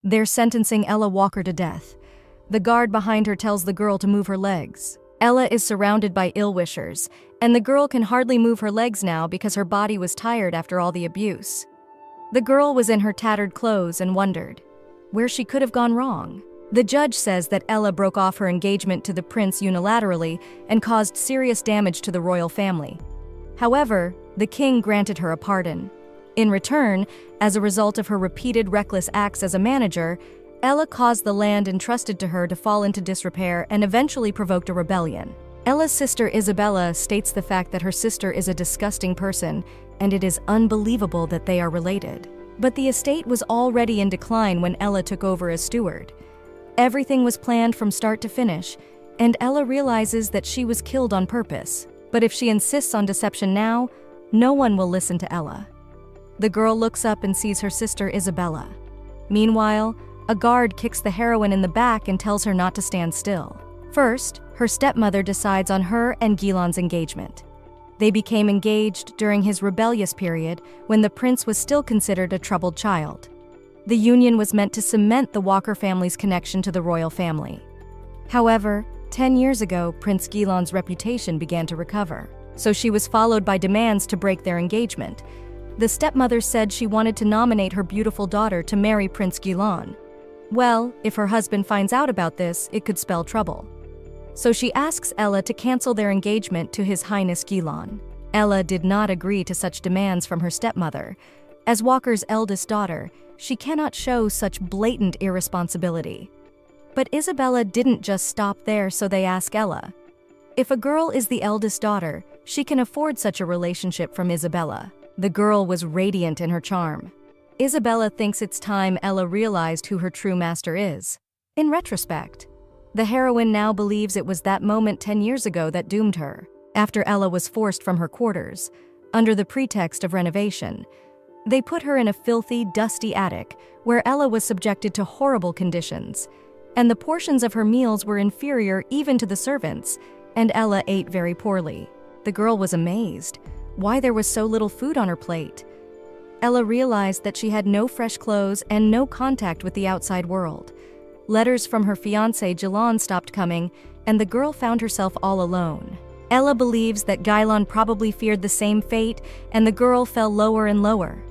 They're sentencing Ella Walker to death. The guard behind her tells the girl to move her legs. Ella is surrounded by ill-wishers, and the girl can hardly move her legs now because her body was tired after all the abuse. The girl was in her tattered clothes and wondered where she could have gone wrong. The judge says that Ella broke off her engagement to the prince unilaterally and caused serious damage to the royal family. However, the king granted her a pardon. In return, as a result of her repeated reckless acts as a manager, Ella caused the land entrusted to her to fall into disrepair and eventually provoked a rebellion. Ella's sister Isabella states the fact that her sister is a disgusting person, and it is unbelievable that they are related. But the estate was already in decline when Ella took over as steward. Everything was planned from start to finish, and Ella realizes that she was killed on purpose. But if she insists on deception now, no one will listen to Ella. The girl looks up and sees her sister Isabella. Meanwhile, a guard kicks the heroine in the back and tells her not to stand still. First, her stepmother decides on her and Gilon's engagement. They became engaged during his rebellious period when the prince was still considered a troubled child. The union was meant to cement the Walker family's connection to the royal family. However, 10 years ago, Prince Gilon's reputation began to recover, so she was followed by demands to break their engagement. The stepmother said she wanted to nominate her beautiful daughter to marry Prince Gilon. Well, if her husband finds out about this, it could spell trouble. So she asks Ella to cancel their engagement to His Highness Gilon. Ella did not agree to such demands from her stepmother. As Walker's eldest daughter, she cannot show such blatant irresponsibility. But Isabella didn't just stop there, so they ask Ella. If a girl is the eldest daughter, she can afford such a relationship from Isabella. The girl was radiant in her charm. Isabella thinks it's time Ella realized who her true master is. In retrospect, the heroine now believes it was that moment 10 years ago that doomed her, after Ella was forced from her quarters, under the pretext of renovation. They put her in a filthy, dusty attic, where Ella was subjected to horrible conditions, and the portions of her meals were inferior even to the servants, and Ella ate very poorly. The girl was amazed why there was so little food on her plate. Ella realized that she had no fresh clothes and no contact with the outside world. Letters from her fiancé Gilon stopped coming, and the girl found herself all alone. Ella believes that Gilon probably feared the same fate, and the girl fell lower and lower.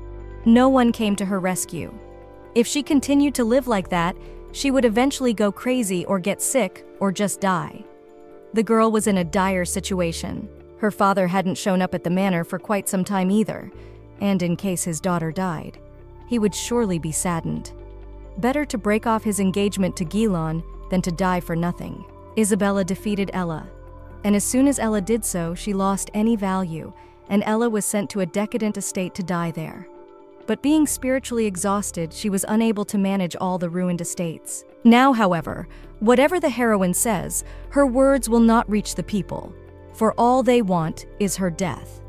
No one came to her rescue. If she continued to live like that, she would eventually go crazy or get sick or just die. The girl was in a dire situation. Her father hadn't shown up at the manor for quite some time either, and in case his daughter died, he would surely be saddened. Better to break off his engagement to Gilon than to die for nothing. Isabella defeated Ella, and as soon as Ella did so, she lost any value, and Ella was sent to a decadent estate to die there. But being spiritually exhausted, she was unable to manage all the ruined estates. Now, however, whatever the heroine says, her words will not reach the people, for all they want is her death.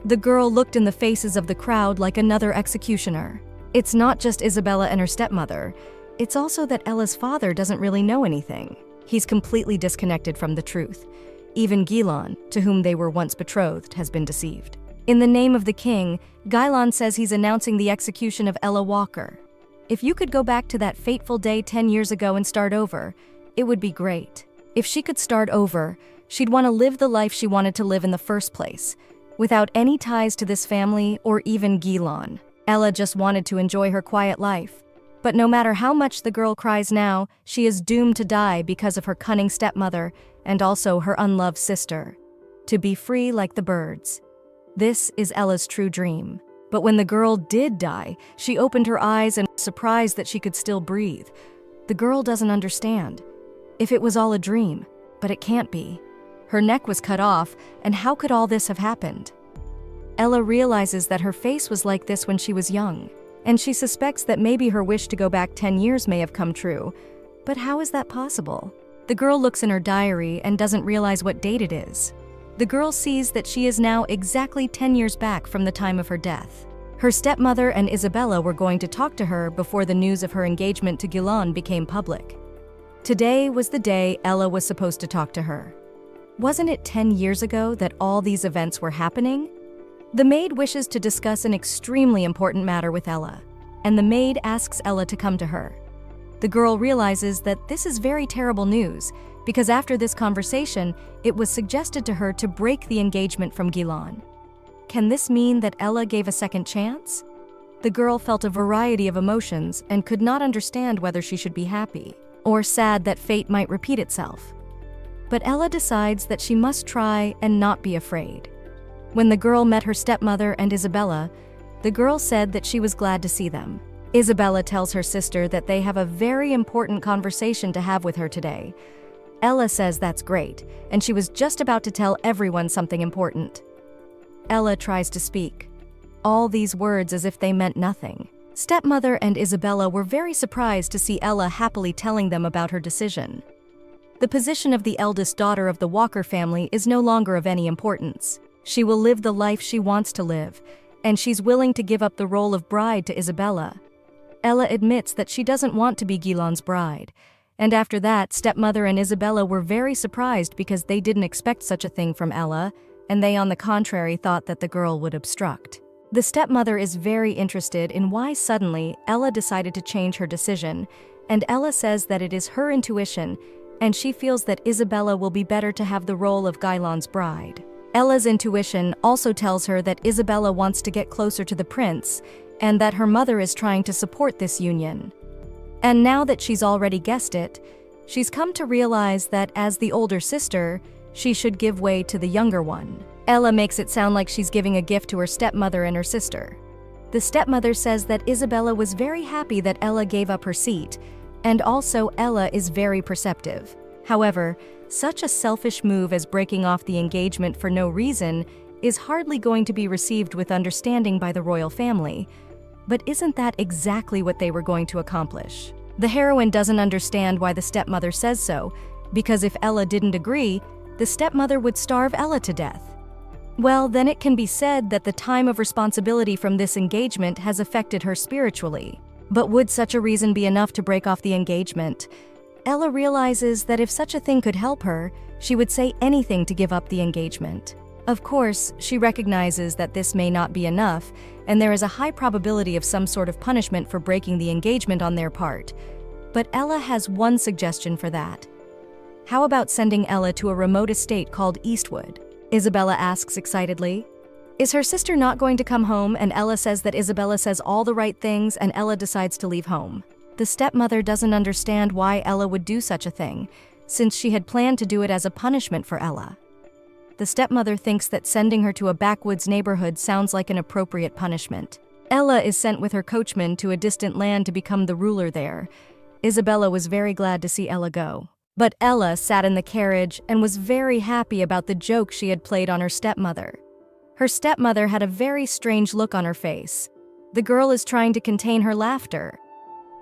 The girl looked in the faces of the crowd like another executioner. It's not just Isabella and her stepmother, it's also that Ella's father doesn't really know anything. He's completely disconnected from the truth. Even Gilon, to whom they were once betrothed, has been deceived. In the name of the king, Gilon says he's announcing the execution of Ella Walker. If you could go back to that fateful day 10 years ago and start over, it would be great. If she could start over, she'd want to live the life she wanted to live in the first place, without any ties to this family or even Gilon. Ella just wanted to enjoy her quiet life. But no matter how much the girl cries now, she is doomed to die because of her cunning stepmother and also her unloved sister. To be free like the birds. This is Ella's true dream. But when the girl did die, she opened her eyes and was surprised that she could still breathe. The girl doesn't understand. If it was all a dream, but it can't be. Her neck was cut off, and how could all this have happened? Ella realizes that her face was like this when she was young, and she suspects that maybe her wish to go back 10 years may have come true. But how is that possible? The girl looks in her diary and doesn't realize what date it is. The girl sees that she is now exactly 10 years back from the time of her death. Her stepmother and Isabella were going to talk to her before the news of her engagement to Gilon became public. Today was the day Ella was supposed to talk to her. Wasn't it 10 years ago that all these events were happening? The maid wishes to discuss an extremely important matter with Ella. and the maid asks Ella to come to her. The girl realizes that this is very terrible news, because after this conversation, it was suggested to her to break the engagement from Gilan. Can this mean that Ella gave a second chance? The girl felt a variety of emotions and could not understand whether she should be happy or sad that fate might repeat itself. But Ella decides that she must try and not be afraid. When the girl met her stepmother and Isabella, the girl said that she was glad to see them. Isabella tells her sister that they have a very important conversation to have with her today. Ella says that's great, and she was just about to tell everyone something important. Ella tries to speak. All these words as if they meant nothing. Stepmother and Isabella were very surprised to see Ella happily telling them about her decision. The position of the eldest daughter of the Walker family is no longer of any importance. She will live the life she wants to live, and she's willing to give up the role of bride to Isabella. Ella admits that she doesn't want to be Gilan's bride, and after that, stepmother and Isabella were very surprised because they didn't expect such a thing from Ella, and they on the contrary thought that the girl would obstruct. The stepmother is very interested in why suddenly Ella decided to change her decision, and Ella says that it is her intuition, and she feels that Isabella will be better to have the role of Gilan's bride. Ella's intuition also tells her that Isabella wants to get closer to the prince, and that her mother is trying to support this union. And now that she's already guessed it, she's come to realize that as the older sister, she should give way to the younger one. Ella makes it sound like she's giving a gift to her stepmother and her sister. The stepmother says that Isabella was very happy that Ella gave up her seat, and also Ella is very perceptive. However, such a selfish move as breaking off the engagement for no reason is hardly going to be received with understanding by the royal family. But isn't that exactly what they were going to accomplish? The heroine doesn't understand why the stepmother says so, because if Ella didn't agree, the stepmother would starve Ella to death. Well, then it can be said that the time of responsibility from this engagement has affected her spiritually. But would such a reason be enough to break off the engagement? Ella realizes that if such a thing could help her, she would say anything to give up the engagement. Of course, she recognizes that this may not be enough, and there is a high probability of some sort of punishment for breaking the engagement on their part. But Ella has one suggestion for that. How about sending Ella to a remote estate called Eastwood? Isabella asks excitedly. Is her sister not going to come home? And Ella says that Isabella says all the right things and Ella decides to leave home. The stepmother doesn't understand why Ella would do such a thing, since she had planned to do it as a punishment for Ella. The stepmother thinks that sending her to a backwoods neighborhood sounds like an appropriate punishment. Ella is sent with her coachman to a distant land to become the ruler there. Isabella was very glad to see Ella go. But Ella sat in the carriage and was very happy about the joke she had played on her stepmother. Her stepmother had a very strange look on her face. The girl is trying to contain her laughter.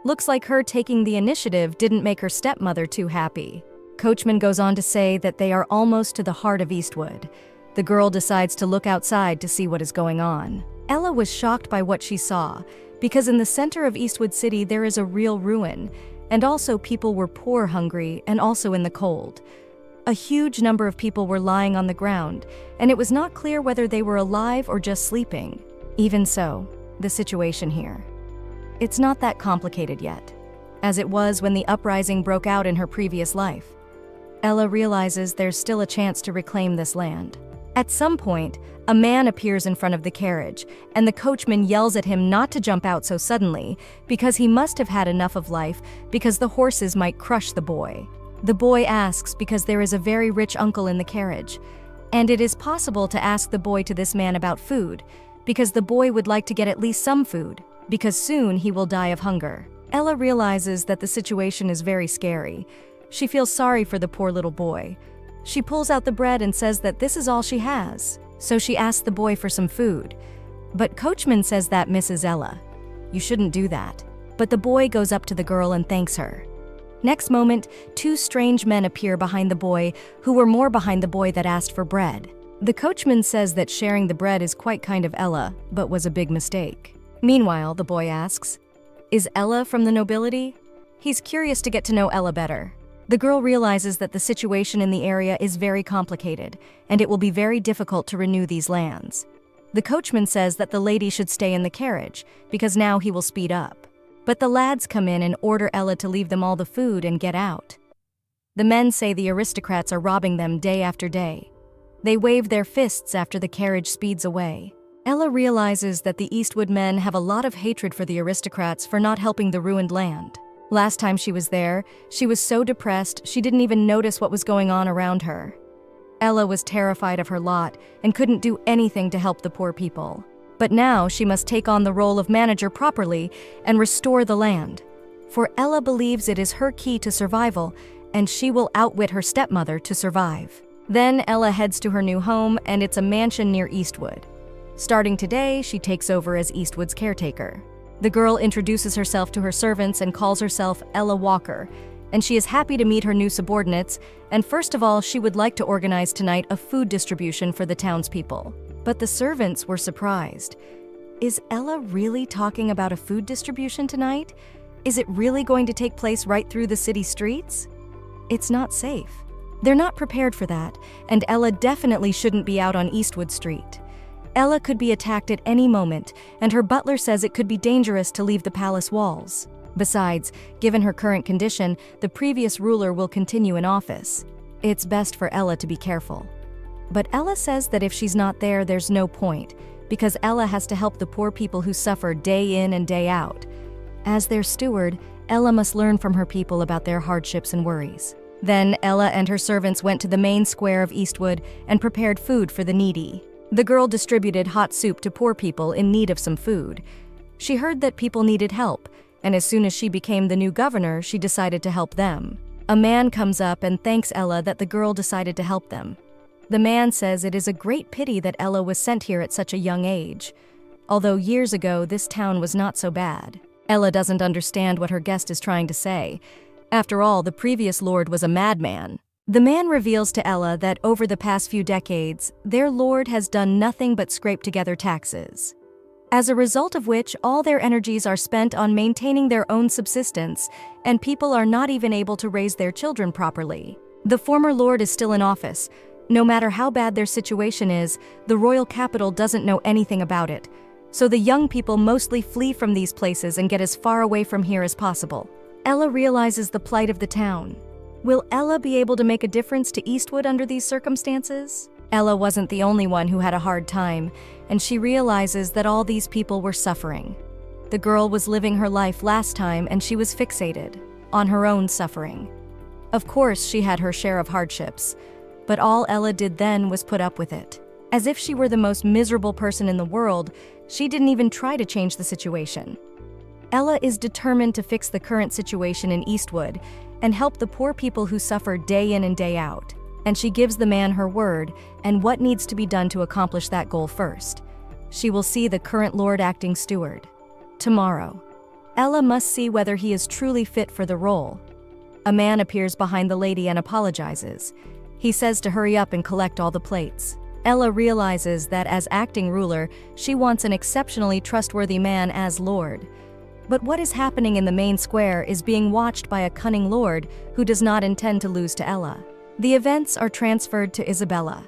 Looks like her taking the initiative didn't make her stepmother too happy. Coachman goes on to say that they are almost to the heart of Eastwood. The girl decides to look outside to see what is going on. Ella was shocked by what she saw, because in the center of Eastwood City there is a real ruin, and also people were poor, hungry, and also in the cold. A huge number of people were lying on the ground, and it was not clear whether they were alive or just sleeping. Even so, the situation here. It's not that complicated yet, as it was when the uprising broke out in her previous life. Ella realizes there's still a chance to reclaim this land. At some point, a man appears in front of the carriage, and the coachman yells at him not to jump out so suddenly, because he must have had enough of life, because the horses might crush the boy. The boy asks because there is a very rich uncle in the carriage, and it is possible to ask the boy to this man about food, because the boy would like to get at least some food, because soon he will die of hunger. Ella realizes that the situation is very scary. She feels sorry for the poor little boy. She pulls out the bread and says that this is all she has, so she asks the boy for some food. But coachman says that Mrs. Ella, you shouldn't do that. But the boy goes up to the girl and thanks her. Next moment, two strange men appear behind the boy, who were more behind the boy that asked for bread. The coachman says that sharing the bread is quite kind of Ella, but was a big mistake. Meanwhile, the boy asks, is Ella from the nobility? He's curious to get to know Ella better. The girl realizes that the situation in the area is very complicated, and it will be very difficult to renew these lands. The coachman says that the lady should stay in the carriage, because now he will speed up. But the lads come in and order Ella to leave them all the food and get out. The men say the aristocrats are robbing them day after day. They wave their fists after the carriage speeds away. Ella realizes that the Eastwood men have a lot of hatred for the aristocrats for not helping the ruined land. Last time she was there, she was so depressed she didn't even notice what was going on around her. Ella was terrified of her lot and couldn't do anything to help the poor people. But now she must take on the role of manager properly and restore the land. For Ella believes it is her key to survival, and she will outwit her stepmother to survive. Then Ella heads to her new home, and it's a mansion near Eastwood. Starting today, she takes over as Eastwood's caretaker. The girl introduces herself to her servants and calls herself Ella Walker, and she is happy to meet her new subordinates, and first of all, she would like to organize tonight a food distribution for the townspeople. But the servants were surprised. Is Ella really talking about a food distribution tonight? Is it really going to take place right through the city streets? It's not safe. They're not prepared for that, and Ella definitely shouldn't be out on Eastwood Street. Ella could be attacked at any moment, and her butler says it could be dangerous to leave the palace walls. Besides, given her current condition, the previous ruler will continue in office. It's best for Ella to be careful. But Ella says that if she's not there, there's no point, because Ella has to help the poor people who suffer day in and day out. As their steward, Ella must learn from her people about their hardships and worries. Then Ella and her servants went to the main square of Eastwood and prepared food for the needy. The girl distributed hot soup to poor people in need of some food. She heard that people needed help, and as soon as she became the new governor, she decided to help them. A man comes up and thanks Ella that the girl decided to help them. The man says it is a great pity that Ella was sent here at such a young age. Although years ago, this town was not so bad. Ella doesn't understand what her guest is trying to say. After all, the previous lord was a madman. The man reveals to Ella that over the past few decades, their lord has done nothing but scrape together taxes. As a result of which, all their energies are spent on maintaining their own subsistence, and people are not even able to raise their children properly. The former lord is still in office. No matter how bad their situation is, the royal capital doesn't know anything about it. So the young people mostly flee from these places and get as far away from here as possible. Ella realizes the plight of the town. Will Ella be able to make a difference to Eastwood under these circumstances? Ella wasn't the only one who had a hard time, and she realizes that all these people were suffering. The girl was living her life last time, and she was fixated on her own suffering. Of course, she had her share of hardships, but all Ella did then was put up with it. As if she were the most miserable person in the world, she didn't even try to change the situation. Ella is determined to fix the current situation in Eastwood and help the poor people who suffer day in and day out. And she gives the man her word and what needs to be done to accomplish that goal first. She will see the current Lord Acting Steward tomorrow. Ella must see whether he is truly fit for the role. A man appears behind the lady and apologizes. He says to hurry up and collect all the plates. Ella realizes that as acting ruler, she wants an exceptionally trustworthy man as Lord. But what is happening in the main square is being watched by a cunning lord who does not intend to lose to Ella. The events are transferred to Isabella.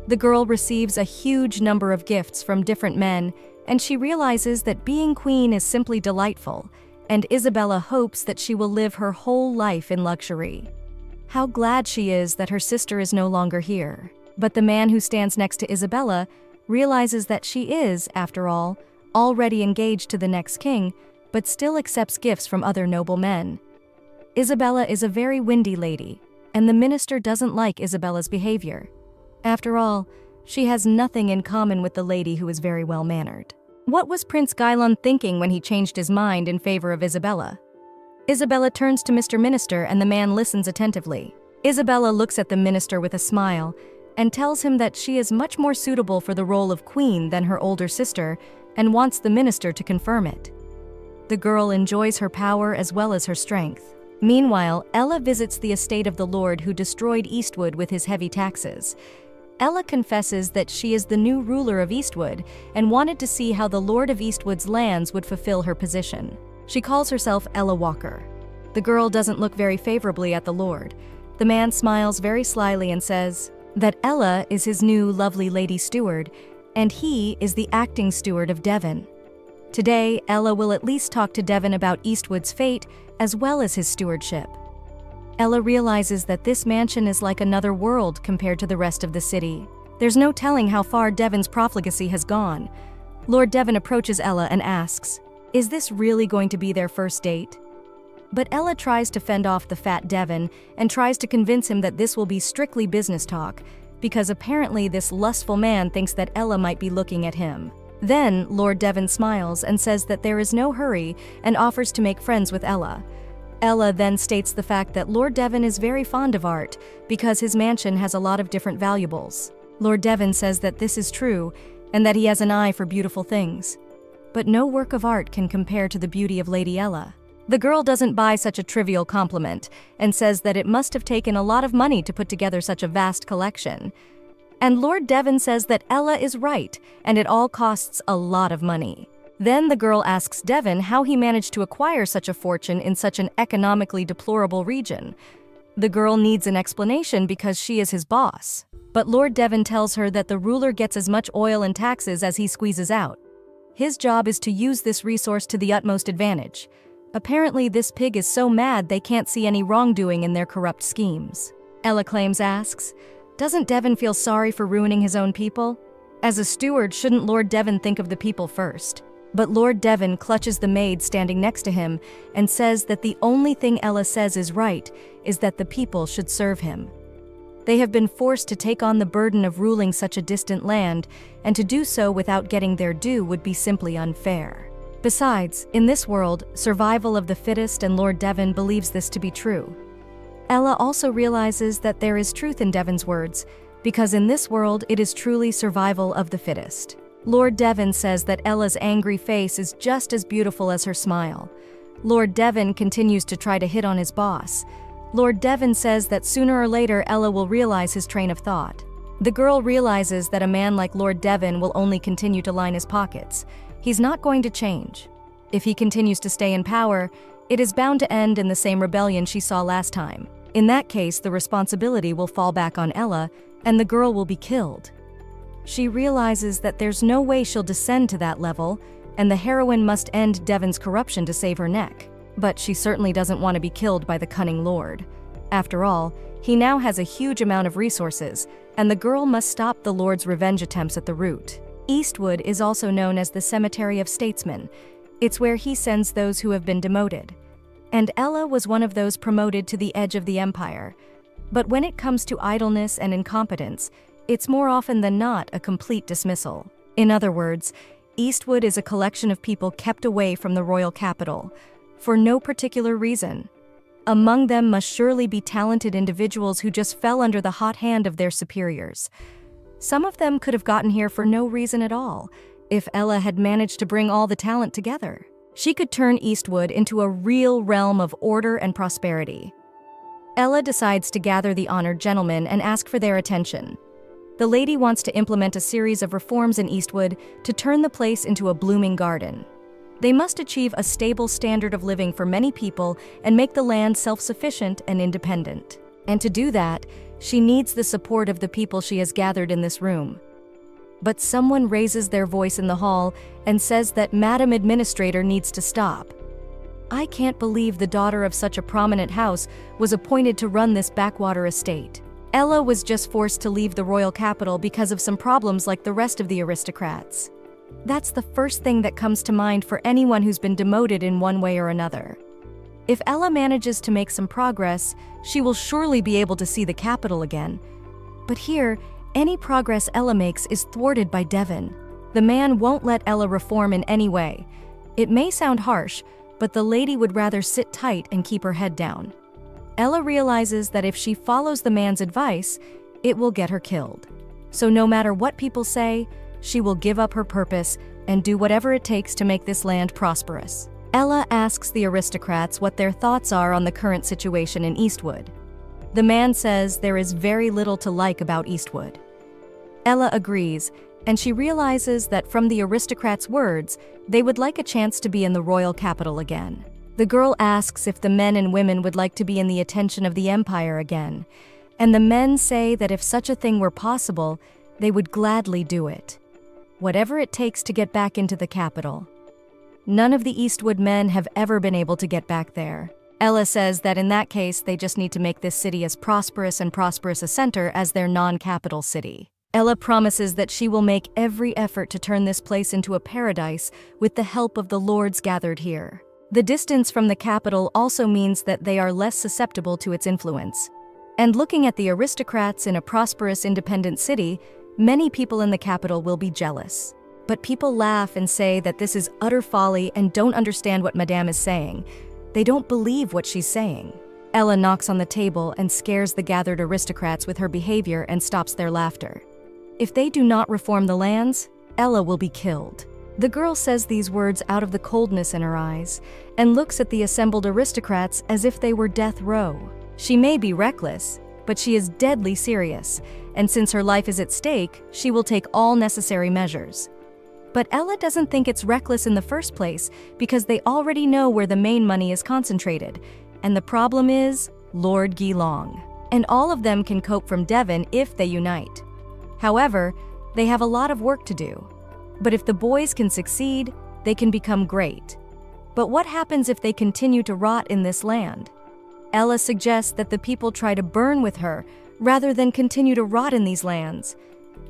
The girl receives a huge number of gifts from different men, and she realizes that being queen is simply delightful, and Isabella hopes that she will live her whole life in luxury. How glad she is that her sister is no longer here. But the man who stands next to Isabella realizes that she is, after all, already engaged to the next king, but still accepts gifts from other noble men. Isabella is a very windy lady, and the minister doesn't like Isabella's behavior. After all, she has nothing in common with the lady who is very well-mannered. What was Prince Gailon thinking when he changed his mind in favor of Isabella? Isabella turns to Mr. Minister and the man listens attentively. Isabella looks at the minister with a smile and tells him that she is much more suitable for the role of queen than her older sister and wants the minister to confirm it. The girl enjoys her power as well as her strength. Meanwhile, Ella visits the estate of the lord who destroyed Eastwood with his heavy taxes. Ella confesses that she is the new ruler of Eastwood and wanted to see how the lord of Eastwood's lands would fulfill her position. She calls herself Ella Walker. The girl doesn't look very favorably at the lord. The man smiles very slyly and says that Ella is his new lovely lady steward, and he is the acting steward of Devon. Today, Ella will at least talk to Devon about Eastwood's fate as well as his stewardship. Ella realizes that this mansion is like another world compared to the rest of the city. There's no telling how far Devon's profligacy has gone. Lord Devon approaches Ella and asks, "Is this really going to be their first date?" But Ella tries to fend off the fat Devon and tries to convince him that this will be strictly business talk, because apparently this lustful man thinks that Ella might be looking at him. Then Lord Devon smiles and says that there is no hurry and offers to make friends with Ella. Ella then states the fact that Lord Devon is very fond of art because his mansion has a lot of different valuables. Lord Devon says that this is true and that he has an eye for beautiful things. But no work of art can compare to the beauty of Lady Ella. The girl doesn't buy such a trivial compliment and says that it must have taken a lot of money to put together such a vast collection. And Lord Devon says that Ella is right and it all costs a lot of money. Then the girl asks Devon how he managed to acquire such a fortune in such an economically deplorable region. The girl needs an explanation because she is his boss. But Lord Devon tells her that the ruler gets as much oil and taxes as he squeezes out. His job is to use this resource to the utmost advantage. Apparently, this pig is so mad they can't see any wrongdoing in their corrupt schemes. Ella asks, "Doesn't Devon feel sorry for ruining his own people? As a steward, shouldn't Lord Devon think of the people first?" But Lord Devon clutches the maid standing next to him and says that the only thing Ella says is right is that the people should serve him. They have been forced to take on the burden of ruling such a distant land, and to do so without getting their due would be simply unfair. Besides, in this world, survival of the fittest, and Lord Devon believes this to be true. Ella also realizes that there is truth in Devon's words, because in this world it is truly survival of the fittest. Lord Devon says that Ella's angry face is just as beautiful as her smile. Lord Devon continues to try to hit on his boss. Lord Devon says that sooner or later Ella will realize his train of thought. The girl realizes that a man like Lord Devon will only continue to line his pockets. He's not going to change. If he continues to stay in power, it is bound to end in the same rebellion she saw last time. In that case, the responsibility will fall back on Ella, and the girl will be killed. She realizes that there's no way she'll descend to that level, and the heroine must end Devon's corruption to save her neck. But she certainly doesn't want to be killed by the cunning lord. After all, he now has a huge amount of resources, and the girl must stop the lord's revenge attempts at the root. Eastwood is also known as the Cemetery of Statesmen. It's where he sends those who have been demoted. And Ella was one of those promoted to the edge of the empire. But when it comes to idleness and incompetence, it's more often than not a complete dismissal. In other words, Eastwood is a collection of people kept away from the royal capital, for no particular reason. Among them must surely be talented individuals who just fell under the hot hand of their superiors. Some of them could have gotten here for no reason at all, if Ella had managed to bring all the talent together. She could turn Eastwood into a real realm of order and prosperity. Ella decides to gather the honored gentlemen and ask for their attention. The lady wants to implement a series of reforms in Eastwood to turn the place into a blooming garden. They must achieve a stable standard of living for many people and make the land self-sufficient and independent. And to do that, she needs the support of the people she has gathered in this room. But someone raises their voice in the hall and says that Madam Administrator needs to stop. I can't believe the daughter of such a prominent house was appointed to run this backwater estate. Ella was just forced to leave the royal capital because of some problems like the rest of the aristocrats. That's the first thing that comes to mind for anyone who's been demoted in one way or another. If Ella manages to make some progress, she will surely be able to see the capital again. But here, any progress Ella makes is thwarted by Devon. The man won't let Ella reform in any way. It may sound harsh, but the lady would rather sit tight and keep her head down. Ella realizes that if she follows the man's advice, it will get her killed. So no matter what people say, she will give up her purpose and do whatever it takes to make this land prosperous. Ella asks the aristocrats what their thoughts are on the current situation in Eastwood. The man says there is very little to like about Eastwood. Ella agrees, and she realizes that from the aristocrats' words, they would like a chance to be in the royal capital again. The girl asks if the men and women would like to be in the attention of the empire again, and the men say that if such a thing were possible, they would gladly do it. whatever it takes to get back into the capital. None of the Eastwood men have ever been able to get back there. Ella says that in that case, they just need to make this city as prosperous a center as their non-capital city. Ella promises that she will make every effort to turn this place into a paradise with the help of the lords gathered here. The distance from the capital also means that they are less susceptible to its influence. And looking at the aristocrats in a prosperous, independent city, many people in the capital will be jealous. But people laugh and say that this is utter folly and don't understand what Madame is saying. They don't believe what she's saying. Ella knocks on the table and scares the gathered aristocrats with her behavior and stops their laughter. If they do not reform the lands, Ella will be killed. The girl says these words out of the coldness in her eyes and looks at the assembled aristocrats as if they were death row. She may be reckless, but she is deadly serious, and since her life is at stake, she will take all necessary measures. But Ella doesn't think it's reckless in the first place because they already know where the main money is concentrated, and the problem is Lord Geelong. And all of them can cope from Devon if they unite. However, they have a lot of work to do. But if the boys can succeed, they can become great. But what happens if they continue to rot in this land? Ella suggests that the people try to burn with her rather than continue to rot in these lands.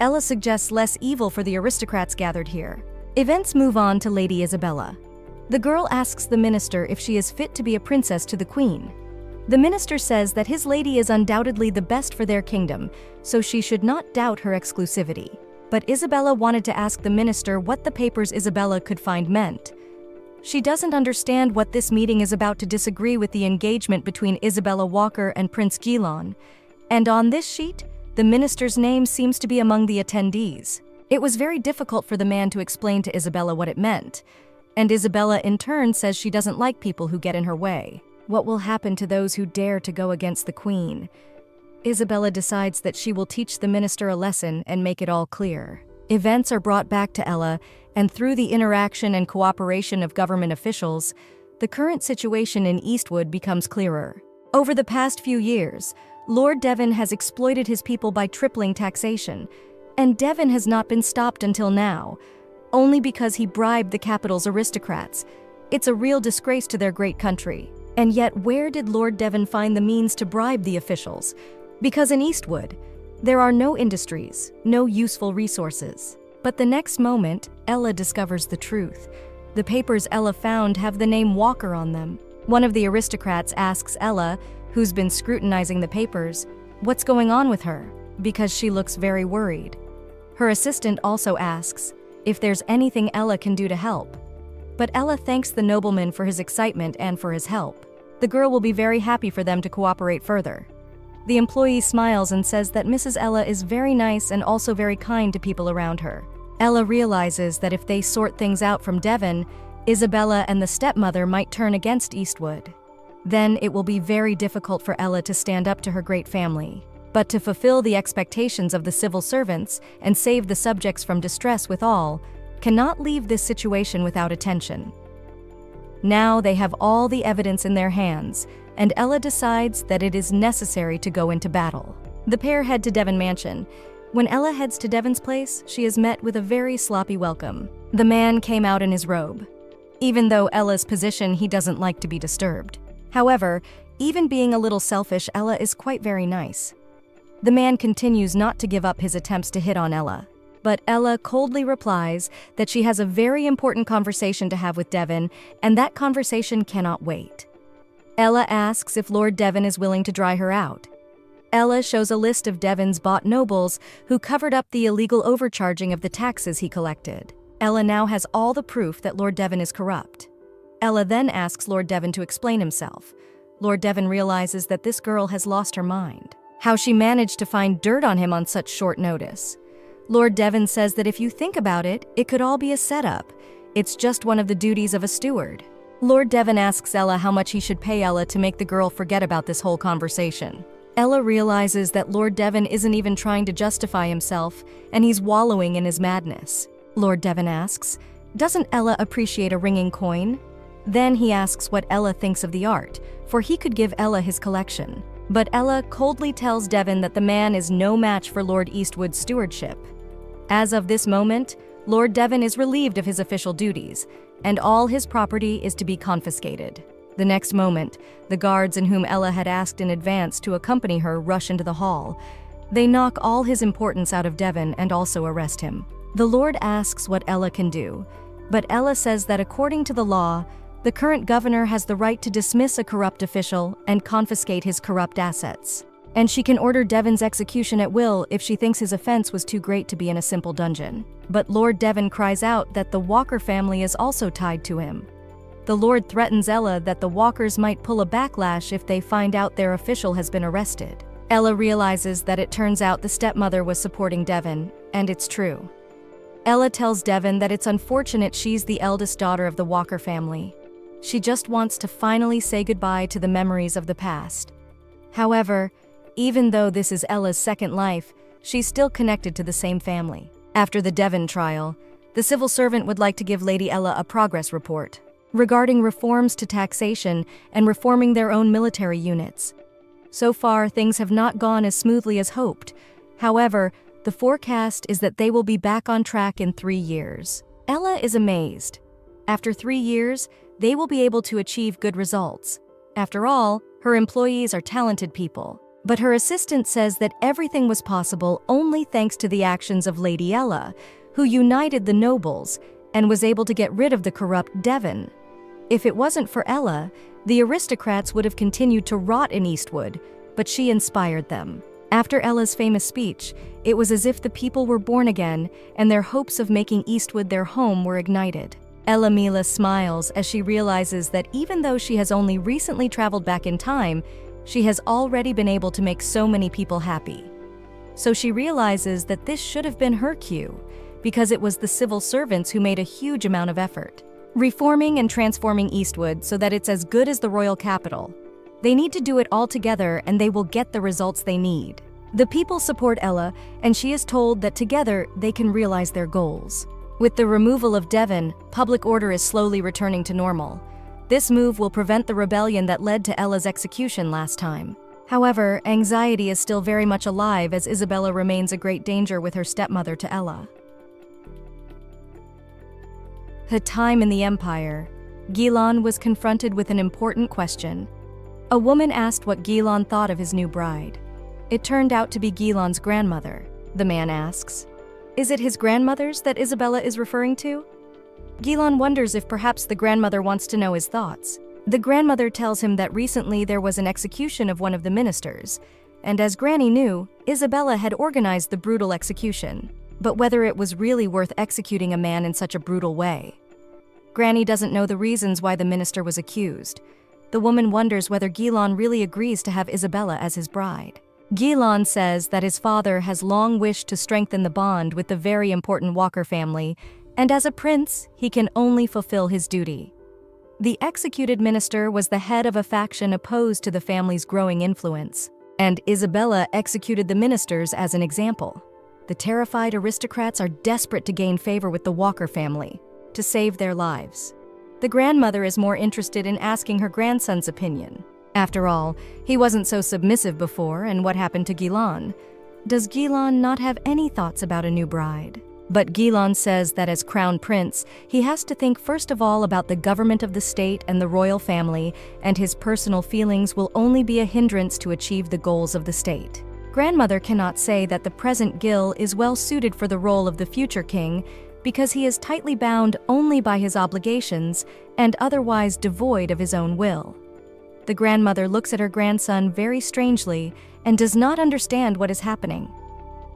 Ella suggests less evil for the aristocrats gathered here. Events move on to Lady Isabella. The girl asks the minister if she is fit to be a princess to the queen. The minister says that his lady is undoubtedly the best for their kingdom, so she should not doubt her exclusivity. But Isabella wanted to ask the minister what the papers Isabella could find meant. She doesn't understand what this meeting is about to disagree with the engagement between Isabella Walker and Prince Geelong. And on this sheet, the minister's name seems to be among the attendees. It was very difficult for the man to explain to Isabella what it meant. And Isabella in turn says she doesn't like people who get in her way. What will happen to those who dare to go against the queen? Isabella decides that she will teach the minister a lesson and make it all clear. Events are brought back to Ella, and through the interaction and cooperation of government officials, the current situation in Eastwood becomes clearer. Over the past few years, Lord Devon has exploited his people by tripling taxation, and Devon has not been stopped until now, only because he bribed the capital's aristocrats. It's a real disgrace to their great country. And yet, where did Lord Devon find the means to bribe the officials? Because in Eastwood, there are no industries, no useful resources. But the next moment, Ella discovers the truth. The papers Ella found have the name Walker on them. One of the aristocrats asks Ella, who's been scrutinizing the papers, what's going on with her, because she looks very worried. Her assistant also asks if there's anything Ella can do to help. But Ella thanks the nobleman for his excitement and for his help. The girl will be very happy for them to cooperate further. The employee smiles and says that Mrs. Ella is very nice and also very kind to people around her. Ella realizes that if they sort things out from Devon, Isabella and the stepmother might turn against Eastwood. Then it will be very difficult for Ella to stand up to her great family. But to fulfill the expectations of the civil servants and save the subjects from distress withal, cannot leave this situation without attention. Now they have all the evidence in their hands, and Ella decides that it is necessary to go into battle. The pair head to Devon Mansion. When Ella heads to Devon's place, she is met with a very sloppy welcome. The man came out in his robe. Even though Ella's position, he doesn't like to be disturbed. However, even being a little selfish, Ella is quite very nice. The man continues not to give up his attempts to hit on Ella. But Ella coldly replies that she has a very important conversation to have with Devon, and that conversation cannot wait. Ella asks if Lord Devon is willing to dry her out. Ella shows a list of Devon's bought nobles who covered up the illegal overcharging of the taxes he collected. Ella now has all the proof that Lord Devon is corrupt. Ella then asks Lord Devon to explain himself. Lord Devon realizes that this girl has lost her mind. How she managed to find dirt on him on such short notice. Lord Devon says that if you think about it, it could all be a setup. It's just one of the duties of a steward. Lord Devon asks Ella how much he should pay Ella to make the girl forget about this whole conversation. Ella realizes that Lord Devon isn't even trying to justify himself, and he's wallowing in his madness. Lord Devon asks, doesn't Ella appreciate a ringing coin? Then he asks what Ella thinks of the art, for he could give Ella his collection. But Ella coldly tells Devon that the man is no match for Lord Eastwood's stewardship. As of this moment, Lord Devon is relieved of his official duties, and all his property is to be confiscated. The next moment, the guards in whom Ella had asked in advance to accompany her rush into the hall. They knock all his importance out of Devon and also arrest him. The Lord asks what Ella can do, but Ella says that according to the law, the current governor has the right to dismiss a corrupt official and confiscate his corrupt assets. And she can order Devon's execution at will if she thinks his offense was too great to be in a simple dungeon. But Lord Devon cries out that the Walker family is also tied to him. The Lord threatens Ella that the Walkers might pull a backlash if they find out their official has been arrested. Ella realizes that it turns out the stepmother was supporting Devon, and it's true. Ella tells Devon that it's unfortunate she's the eldest daughter of the Walker family. She just wants to finally say goodbye to the memories of the past. However, even though this is Ella's second life, she's still connected to the same family. After the Devon trial, the civil servant would like to give Lady Ella a progress report regarding reforms to taxation and reforming their own military units. So far, things have not gone as smoothly as hoped. However, the forecast is that they will be back on track in 3 years. Ella is amazed. After 3 years, they will be able to achieve good results. After all, her employees are talented people. But her assistant says that everything was possible only thanks to the actions of Lady Ella, who united the nobles and was able to get rid of the corrupt Devon. If it wasn't for Ella, the aristocrats would have continued to rot in Eastwood, but she inspired them. After Ella's famous speech, it was as if the people were born again and their hopes of making Eastwood their home were ignited. Ella Mila smiles as she realizes that even though she has only recently traveled back in time, she has already been able to make so many people happy. So she realizes that this should have been her cue, because it was the civil servants who made a huge amount of effort, reforming and transforming Eastwood so that it's as good as the royal capital. They need to do it all together and they will get the results they need. The people support Ella, and she is told that together they can realize their goals. With the removal of Devon, public order is slowly returning to normal. This move will prevent the rebellion that led to Ella's execution last time. However, anxiety is still very much alive as Isabella remains a great danger with her stepmother to Ella. Her time in the Empire, Gilon was confronted with an important question. A woman asked what Gilon thought of his new bride. It turned out to be Gilon's grandmother. The man asks, "Is it his grandmother's that Isabella is referring to?" Gilon wonders if perhaps the grandmother wants to know his thoughts. The grandmother tells him that recently there was an execution of one of the ministers, and as Granny knew, Isabella had organized the brutal execution. But whether it was really worth executing a man in such a brutal way. Granny doesn't know the reasons why the minister was accused. The woman wonders whether Gilon really agrees to have Isabella as his bride. Gilon says that his father has long wished to strengthen the bond with the very important Walker family, and as a prince, he can only fulfill his duty. The executed minister was the head of a faction opposed to the family's growing influence, and Isabella executed the ministers as an example. The terrified aristocrats are desperate to gain favor with the Walker family, to save their lives. The grandmother is more interested in asking her grandson's opinion. After all, he wasn't so submissive before, and what happened to Gilon? Does Gilon not have any thoughts about a new bride? But Gilon says that as crown prince, he has to think first of all about the government of the state and the royal family, and his personal feelings will only be a hindrance to achieve the goals of the state. Grandmother cannot say that the present Gil is well suited for the role of the future king because he is tightly bound only by his obligations and otherwise devoid of his own will. The grandmother looks at her grandson very strangely and does not understand what is happening.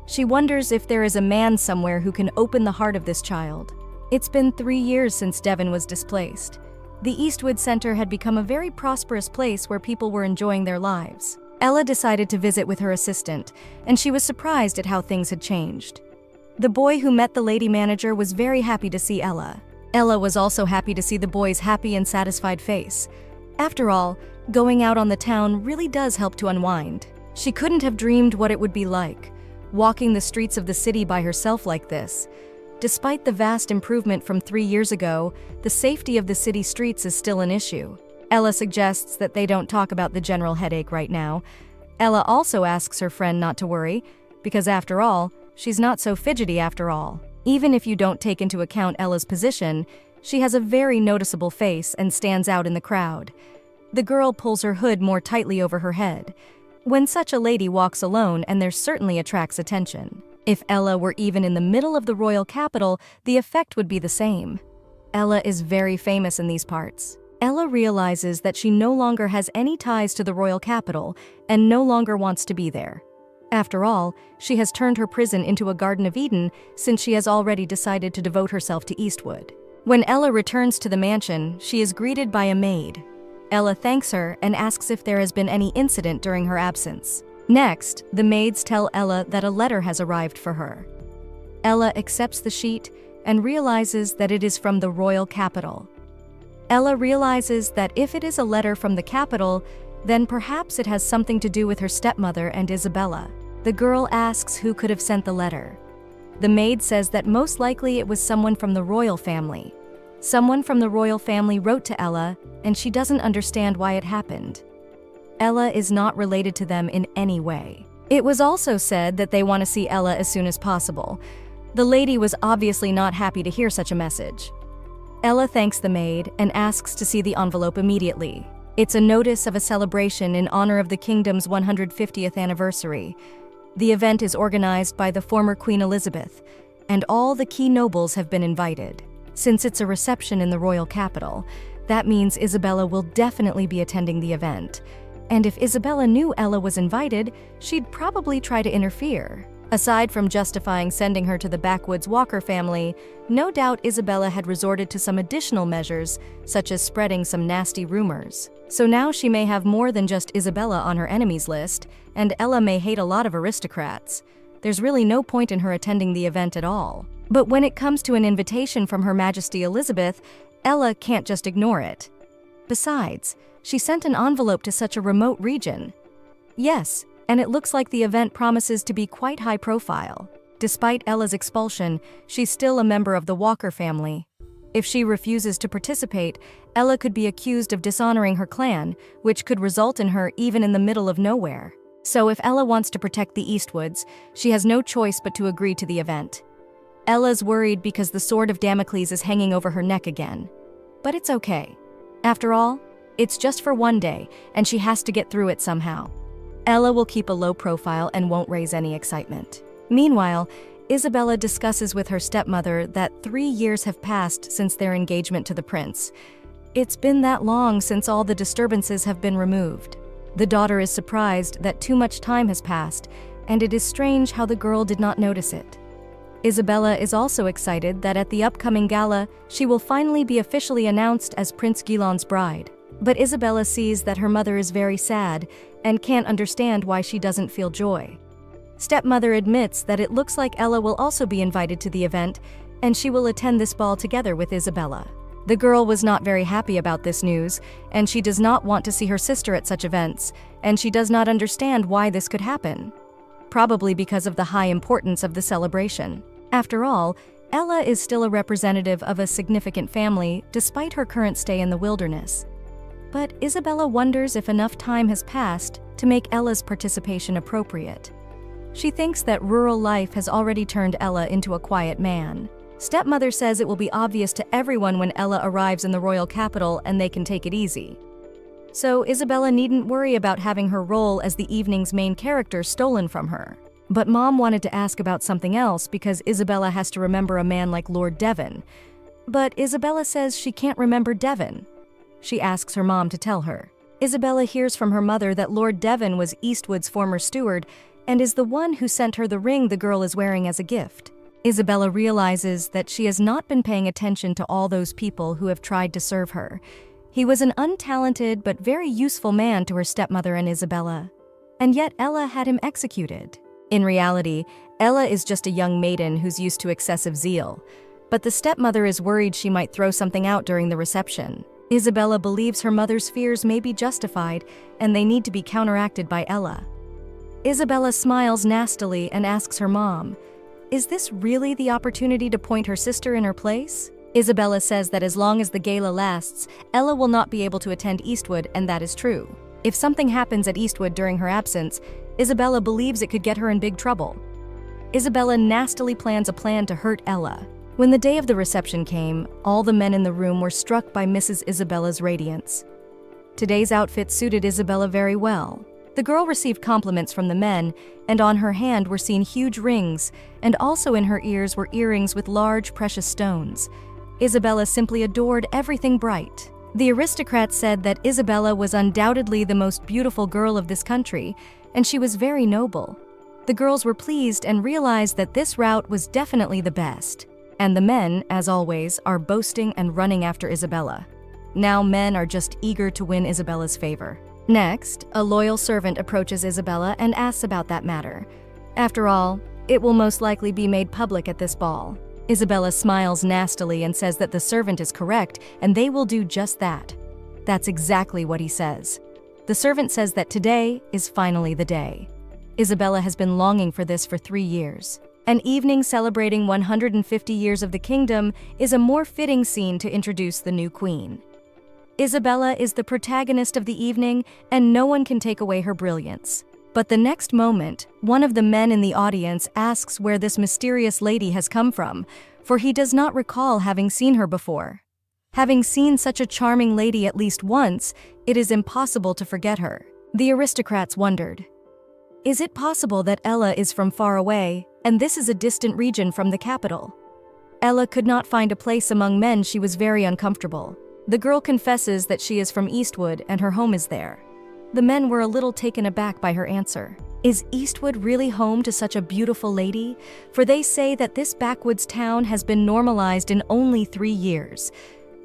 She wonders if there is a man somewhere who can open the heart of this child. It's been 3 years since Devon was displaced. The Eastwood Center had become a very prosperous place where people were enjoying their lives. Ella decided to visit with her assistant, and she was surprised at how things had changed. The boy who met the lady manager was very happy to see Ella. Ella was also happy to see the boy's happy and satisfied face. After all, going out on the town really does help to unwind. She couldn't have dreamed what it would be like, walking the streets of the city by herself like this. Despite the vast improvement from 3 years ago, the safety of the city streets is still an issue. Ella suggests that they don't talk about the general headache right now. Ella also asks her friend not to worry, because after all, she's not so fidgety after all. Even if you don't take into account Ella's position, she has a very noticeable face and stands out in the crowd. The girl pulls her hood more tightly over her head. When such a lady walks alone, and there certainly attracts attention. If Ella were even in the middle of the royal capital, the effect would be the same. Ella is very famous in these parts. Ella realizes that she no longer has any ties to the royal capital and no longer wants to be there. After all, she has turned her prison into a Garden of Eden since she has already decided to devote herself to Eastwood. When Ella returns to the mansion, she is greeted by a maid. Ella thanks her and asks if there has been any incident during her absence. Next, the maids tell Ella that a letter has arrived for her. Ella accepts the sheet and realizes that it is from the royal capital. Ella realizes that if it is a letter from the capital, then perhaps it has something to do with her stepmother and Isabella. The girl asks who could have sent the letter. The maid says that most likely it was someone from the royal family. Someone from the royal family wrote to Ella, and she doesn't understand why it happened. Ella is not related to them in any way. It was also said that they want to see Ella as soon as possible. The lady was obviously not happy to hear such a message. Ella thanks the maid and asks to see the envelope immediately. It's a notice of a celebration in honor of the kingdom's 150th anniversary. The event is organized by the former Queen Elizabeth, and all the key nobles have been invited. Since it's a reception in the royal capital, that means Isabella will definitely be attending the event. And if Isabella knew Ella was invited, she'd probably try to interfere. Aside from justifying sending her to the backwoods Walker family, no doubt Isabella had resorted to some additional measures, such as spreading some nasty rumors. So now she may have more than just Isabella on her enemies list, and Ella may hate a lot of aristocrats. There's really no point in her attending the event at all. But when it comes to an invitation from Her Majesty Elizabeth, Ella can't just ignore it. Besides, she sent an envelope to such a remote region. Yes, and it looks like the event promises to be quite high profile. Despite Ella's expulsion, she's still a member of the Walker family. If she refuses to participate, Ella could be accused of dishonoring her clan, which could result in her even in the middle of nowhere. So if Ella wants to protect the Eastwoods, she has no choice but to agree to the event. Ella's worried because the sword of Damocles is hanging over her neck again. But it's okay. After all, it's just for one day, and she has to get through it somehow. Ella will keep a low profile and won't raise any excitement. Meanwhile, Isabella discusses with her stepmother that 3 years have passed since their engagement to the prince. It's been that long since all the disturbances have been removed. The daughter is surprised that too much time has passed, and it is strange how the girl did not notice it. Isabella is also excited that at the upcoming gala, she will finally be officially announced as Prince Guilon's bride. But Isabella sees that her mother is very sad and can't understand why she doesn't feel joy. Stepmother admits that it looks like Ella will also be invited to the event, and she will attend this ball together with Isabella. The girl was not very happy about this news, and she does not want to see her sister at such events, and she does not understand why this could happen. Probably because of the high importance of the celebration. After all, Ella is still a representative of a significant family despite her current stay in the wilderness. But Isabella wonders if enough time has passed to make Ella's participation appropriate. She thinks that rural life has already turned Ella into a quiet man. Stepmother says it will be obvious to everyone when Ella arrives in the royal capital and they can take it easy. So Isabella needn't worry about having her role as the evening's main character stolen from her. But Mom wanted to ask about something else because Isabella has to remember a man like Lord Devon. But Isabella says she can't remember Devon. She asks her mom to tell her. Isabella hears from her mother that Lord Devon was Eastwood's former steward and is the one who sent her the ring the girl is wearing as a gift. Isabella realizes that she has not been paying attention to all those people who have tried to serve her. He was an untalented but very useful man to her stepmother and Isabella. And yet Ella had him executed. In reality, Ella is just a young maiden who's used to excessive zeal. But the stepmother is worried she might throw something out during the reception. Isabella believes her mother's fears may be justified, and they need to be counteracted by Ella. Isabella smiles nastily and asks her mom, "Is this really the opportunity to point her sister in her place?" Isabella says that as long as the gala lasts, Ella will not be able to attend Eastwood, and that is true. If something happens at Eastwood during her absence, Isabella believes it could get her in big trouble. Isabella nastily plans a plan to hurt Ella. When the day of the reception came, all the men in the room were struck by Mrs. Isabella's radiance. Today's outfit suited Isabella very well. The girl received compliments from the men, and on her hand were seen huge rings, and also in her ears were earrings with large precious stones. Isabella simply adored everything bright. The aristocrats said that Isabella was undoubtedly the most beautiful girl of this country, and she was very noble. The girls were pleased and realized that this route was definitely the best. And the men, as always, are boasting and running after Isabella. Now men are just eager to win Isabella's favor. Next, a loyal servant approaches Isabella and asks about that matter. After all, it will most likely be made public at this ball. Isabella smiles nastily and says that the servant is correct and they will do just that. That's exactly what he says. The servant says that today is finally the day. Isabella has been longing for this for 3 years. An evening celebrating 150 years of the kingdom is a more fitting scene to introduce the new queen. Isabella is the protagonist of the evening, and no one can take away her brilliance. But the next moment, one of the men in the audience asks where this mysterious lady has come from, for he does not recall having seen her before. Having seen such a charming lady at least once, it is impossible to forget her. The aristocrats wondered. Is it possible that Ella is from far away, and this is a distant region from the capital? Ella could not find a place among men. She was very uncomfortable. The girl confesses that she is from Eastwood and her home is there. The men were a little taken aback by her answer. Is Eastwood really home to such a beautiful lady? For they say that this backwoods town has been normalized in only 3 years.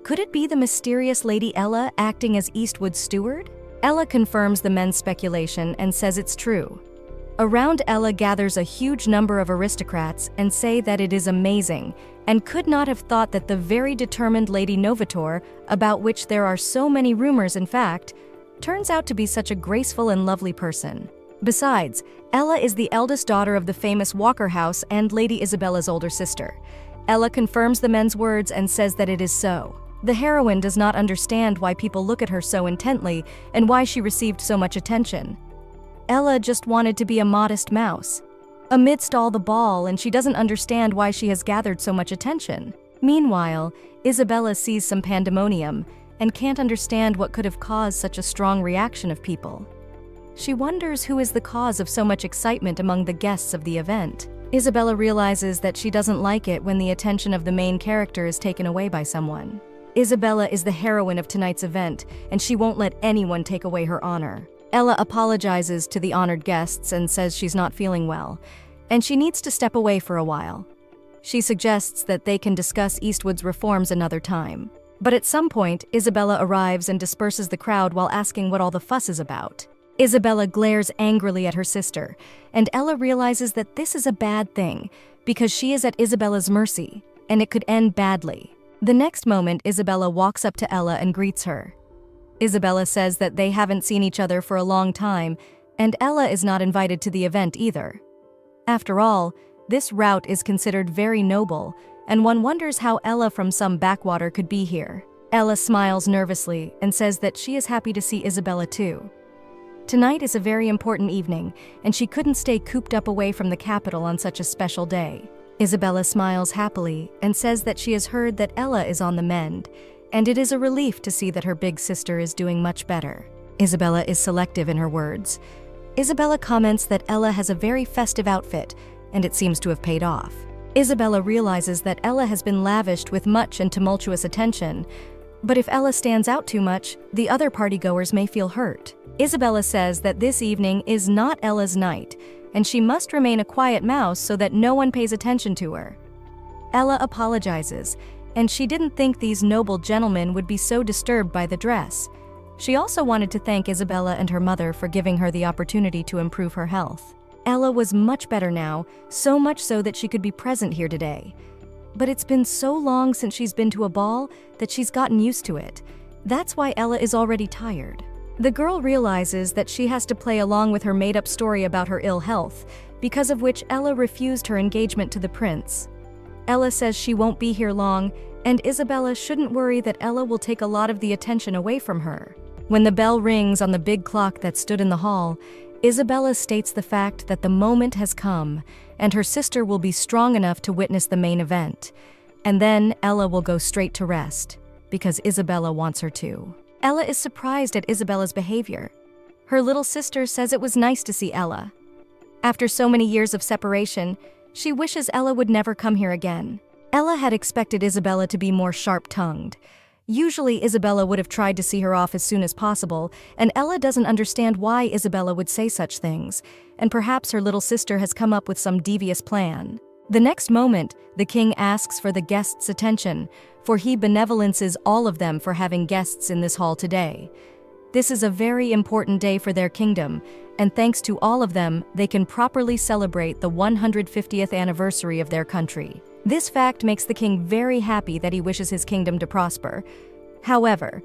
Could it be the mysterious Lady Ella acting as Eastwood's steward? Ella confirms the men's speculation and says it's true. Around Ella gathers a huge number of aristocrats and say that it is amazing, and could not have thought that the very determined Lady Novator, about which there are so many rumors in fact, turns out to be such a graceful and lovely person. Besides, Ella is the eldest daughter of the famous Walker House and Lady Isabella's older sister. Ella confirms the men's words and says that it is so. The heroine does not understand why people look at her so intently and why she received so much attention. Ella just wanted to be a modest mouse amidst all the ball, and she doesn't understand why she has gathered so much attention. Meanwhile, Isabella sees some pandemonium and can't understand what could have caused such a strong reaction of people. She wonders who is the cause of so much excitement among the guests of the event. Isabella realizes that she doesn't like it when the attention of the main character is taken away by someone. Isabella is the heroine of tonight's event, and she won't let anyone take away her honor. Ella apologizes to the honored guests and says she's not feeling well, and she needs to step away for a while. She suggests that they can discuss Eastwood's reforms another time. But at some point, Isabella arrives and disperses the crowd while asking what all the fuss is about. Isabella glares angrily at her sister, and Ella realizes that this is a bad thing, because she is at Isabella's mercy, and it could end badly. The next moment, Isabella walks up to Ella and greets her. Isabella says that they haven't seen each other for a long time, and Ella is not invited to the event either. After all, this route is considered very noble, and one wonders how Ella from some backwater could be here. Ella smiles nervously and says that she is happy to see Isabella too. Tonight is a very important evening, and she couldn't stay cooped up away from the capital on such a special day. Isabella smiles happily and says that she has heard that Ella is on the mend, and it is a relief to see that her big sister is doing much better. Isabella is selective in her words. Isabella comments that Ella has a very festive outfit, and it seems to have paid off. Isabella realizes that Ella has been lavished with much and tumultuous attention, but if Ella stands out too much, the other partygoers may feel hurt. Isabella says that this evening is not Ella's night, and she must remain a quiet mouse so that no one pays attention to her. Ella apologizes, and she didn't think these noble gentlemen would be so disturbed by the dress. She also wanted to thank Isabella and her mother for giving her the opportunity to improve her health. Ella was much better now, so much so that she could be present here today. But it's been so long since she's been to a ball that she's gotten used to it. That's why Ella is already tired. The girl realizes that she has to play along with her made-up story about her ill health, because of which Ella refused her engagement to the prince. Ella says she won't be here long, and Isabella shouldn't worry that Ella will take a lot of the attention away from her. When the bell rings on the big clock that stood in the hall, Isabella states the fact that the moment has come, and her sister will be strong enough to witness the main event. And then Ella will go straight to rest, because Isabella wants her to. Ella is surprised at Isabella's behavior. Her little sister says it was nice to see Ella. After so many years of separation, she wishes Ella would never come here again. Ella had expected Isabella to be more sharp-tongued. Usually, Isabella would have tried to see her off as soon as possible, and Ella doesn't understand why Isabella would say such things, and perhaps her little sister has come up with some devious plan. The next moment, the king asks for the guests' attention, for he benevolences all of them for having guests in this hall today. This is a very important day for their kingdom, and thanks to all of them, they can properly celebrate the 150th anniversary of their country. This fact makes the king very happy that he wishes his kingdom to prosper. However,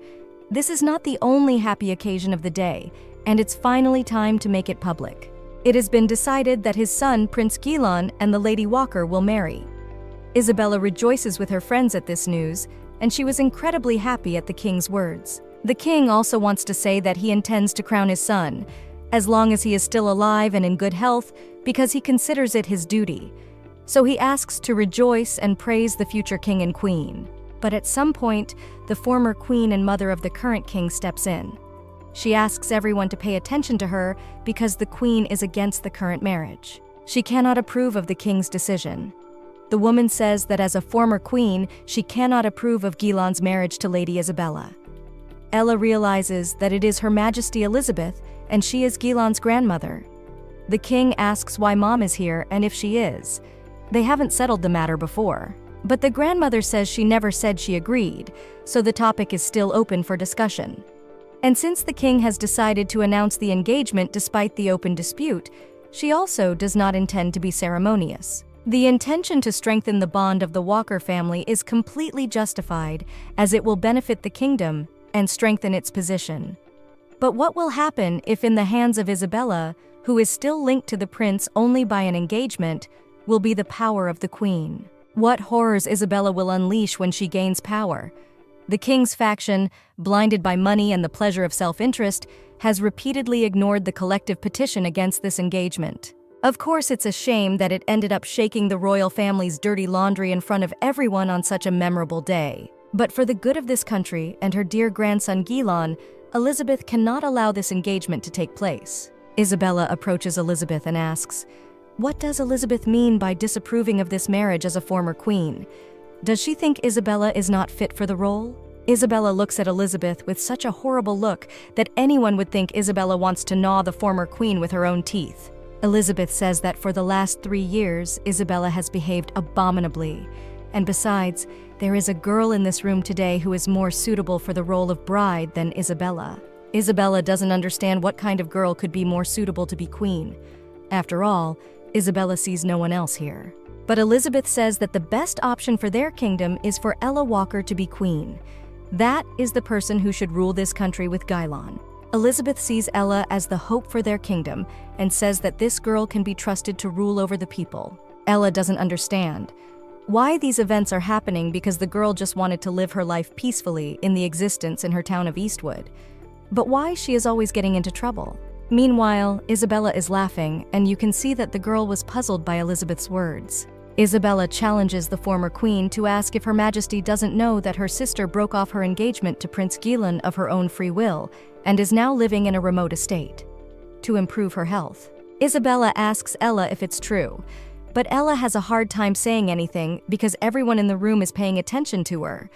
this is not the only happy occasion of the day, and it's finally time to make it public. It has been decided that his son, Prince Gilon, and the Lady Walker will marry. Isabella rejoices with her friends at this news, and she was incredibly happy at the king's words. The king also wants to say that he intends to crown his son, as long as he is still alive and in good health, because he considers it his duty. So he asks to rejoice and praise the future king and queen. But at some point, the former queen and mother of the current king steps in. She asks everyone to pay attention to her because the queen is against the current marriage. She cannot approve of the king's decision. The woman says that as a former queen, she cannot approve of Gilon's marriage to Lady Isabella. Ella realizes that it is Her Majesty Elizabeth, and she is Gilon's grandmother. The king asks why mom is here and if she is. They haven't settled the matter before. But the grandmother says she never said she agreed, so the topic is still open for discussion. And since the king has decided to announce the engagement despite the open dispute, she also does not intend to be ceremonious. The intention to strengthen the bond of the Walker family is completely justified, as it will benefit the kingdom and strengthen its position. But what will happen if in the hands of Isabella, who is still linked to the prince only by an engagement, will be the power of the queen? What horrors Isabella will unleash when she gains power. The king's faction, blinded by money and the pleasure of self-interest, has repeatedly ignored the collective petition against this engagement. Of course, it's a shame that it ended up shaking the royal family's dirty laundry in front of everyone on such a memorable day. But for the good of this country and her dear grandson Gilon, Elizabeth cannot allow this engagement to take place. Isabella approaches Elizabeth and asks, "What does Elizabeth mean by disapproving of this marriage as a former queen? Does she think Isabella is not fit for the role?" Isabella looks at Elizabeth with such a horrible look that anyone would think Isabella wants to gnaw the former queen with her own teeth. Elizabeth says that for the last 3 years, Isabella has behaved abominably. And besides, there is a girl in this room today who is more suitable for the role of bride than Isabella. Isabella doesn't understand what kind of girl could be more suitable to be queen. After all, Isabella sees no one else here. But Elizabeth says that the best option for their kingdom is for Ella Walker to be queen. That is the person who should rule this country with Gilon. Elizabeth sees Ella as the hope for their kingdom and says that this girl can be trusted to rule over the people. Ella doesn't understand why these events are happening because the girl just wanted to live her life peacefully in the existence in her town of Eastwood. But why she is always getting into trouble? Meanwhile, Isabella is laughing, and you can see that the girl was puzzled by Elizabeth's words. Isabella challenges the former queen to ask if Her Majesty doesn't know that her sister broke off her engagement to Prince Gilon of her own free will and is now living in a remote estate to improve her health. Isabella asks Ella if it's true, but Ella has a hard time saying anything because everyone in the room is paying attention to her.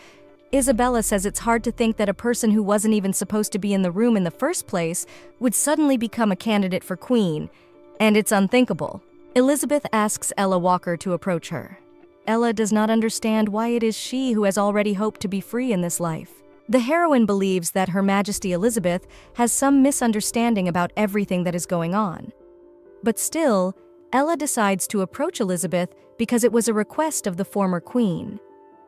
Isabella says it's hard to think that a person who wasn't even supposed to be in the room in the first place would suddenly become a candidate for queen, and it's unthinkable. Elizabeth asks Ella Walker to approach her. Ella does not understand why it is she who has already hoped to be free in this life. The heroine believes that Her Majesty Elizabeth has some misunderstanding about everything that is going on. But still, Ella decides to approach Elizabeth because it was a request of the former queen.